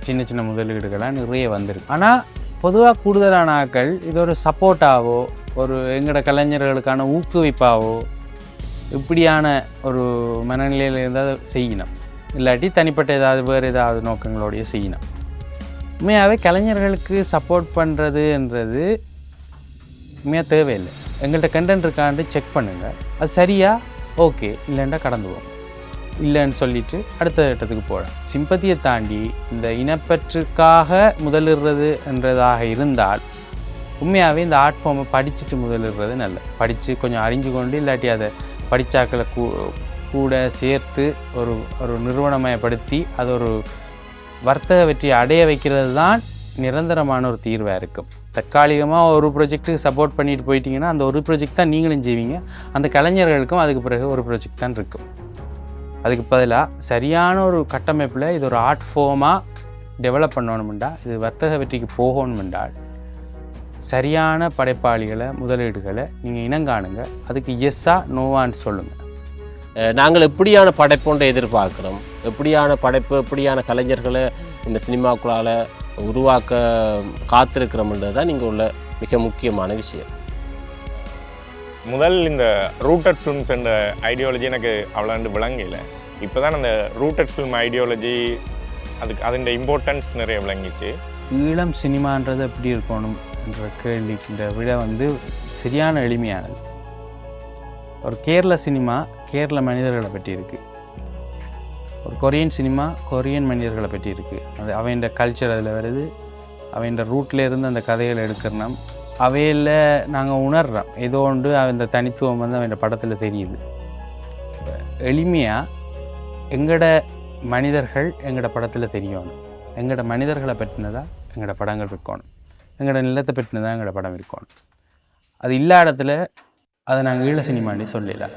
சின்ன சின்ன முதலீடுகளாக நிறைய வந்திருக்கு. ஆனால் பொதுவாக கூடுதலான ஆட்கள் இது ஒரு சப்போர்ட்டாவோ ஒரு எங்களோட கலைஞர்களுக்கான ஊக்குவிப்பாவோ இப்படியான ஒரு மனநிலையில் இருந்தால் செய்யணும். இல்லாட்டி தனிப்பட்ட ஏதாவது வேறு ஏதாவது நோக்கங்களோடையே செய்யணும். உண்மையாகவே கலைஞர்களுக்கு சப்போர்ட் பண்ணுறதுன்றது உண்மையாக தேவையில்லை. எங்கள்கிட்ட கண்டென்ட் இருக்காண்டு செக் பண்ணுங்கள், அது சரியா ஓகே, இல்லைன்னா கடந்து போகும். இல்லைன்னு சொல்லிவிட்டு அடுத்த கட்டத்துக்கு போகலாம். சிம்பத்தியை தாண்டி இந்த இனப்பற்றுக்காக முதலிடுறது என்றதாக இருந்தால் உண்மையாகவே இந்த ஆர்ட் ஃபார்மை படிச்சுட்டு முதலிடுறது நல்லது. படித்து கொஞ்சம் அறிஞ்சு கொண்டு இல்லாட்டி அதை படித்தாக்களை கூட சேர்த்து ஒரு நிறுவனமயப்படுத்தி அது ஒரு வர்த்தக வெற்றியை அடைய வைக்கிறது தான் நிரந்தரமான ஒரு தீர்வாக இருக்கும். தற்காலிகமாக ஒரு ப்ராஜெக்ட்டுக்கு சப்போர்ட் பண்ணிட்டு போயிட்டீங்கன்னா அந்த ஒரு ப்ராஜெக்ட் தான் நீங்களும் செய்வீங்க, அந்த கலைஞர்களுக்கும் அதுக்கு பிறகு ஒரு ப்ராஜெக்ட் தான் இருக்கும். அதுக்கு பதிலாக சரியான ஒரு கட்டமைப்பில் இது ஒரு ஆர்ட் ஃபார்மாக டெவலப் பண்ணணுமெண்டா, இது வர்த்தக வெற்றிக்கு போகணுமென்றால் சரியான படைப்பாளிகளை முதலீடுகளை நீங்கள் இனங்காணுங்க. அதுக்கு எஸ்ஸா நோவான்னு சொல்லுங்கள். நாங்கள் எப்படியான படைப்பொன்றை எதிர்பார்க்குறோம், எப்படியான படைப்பு, எப்படியான கலைஞர்களை இந்த சினிமாக்குள்ளால் உருவாக்க காத்திருக்கிறோம்ன்றது தான் நீங்கள் உள்ள மிக முக்கியமான விஷயம். முதல் இந்த ரூட்டட் ஃபிலிம்ஸ் என்ற ஐடியாலஜி எனக்கு அவ்வளோண்டு விளங்கல. இப்போ தான் அந்த ரூட்டட் ஃபிலிம் ஐடியாலஜி அதோட இம்பார்ட்டன்ஸ் நிறைய விளங்கிச்சு. ஈழம் சினிமான்றது எப்படி இருக்கணும் என்ற கேள்விக்கின்ற விட வந்து சரியான எளிமையானது. ஒரு கேரள சினிமா கேரள மனிதர்களை பற்றி இருக்குது, ஒரு கொரியன் சினிமா கொரியன் மனிதர்களை பற்றி இருக்குது. அது அவன் கல்ச்சர் அதில் வருது, அவன் ரூட்லேருந்து அந்த கதைகளை எடுக்கிறோம், அவையில் நாங்கள் உணர்றோம் ஏதோ ஒன்று அந்த தனித்துவம் வந்து அவன் படத்தில் தெரியுது. எளிமையாக எங்களோட மனிதர்கள் எங்களோட படத்தில் தெரியணும், எங்களோட மனிதர்களை பற்றினதாக எங்களோட படங்கள் இருக்கணும், எங்களோட நிலத்தை பற்றினதாக எங்களோட படம் இருக்கணும். அது இல்லாத இடத்துல அதை நாங்கள் ஈழ சினிமாண்டி சொல்லலாம்.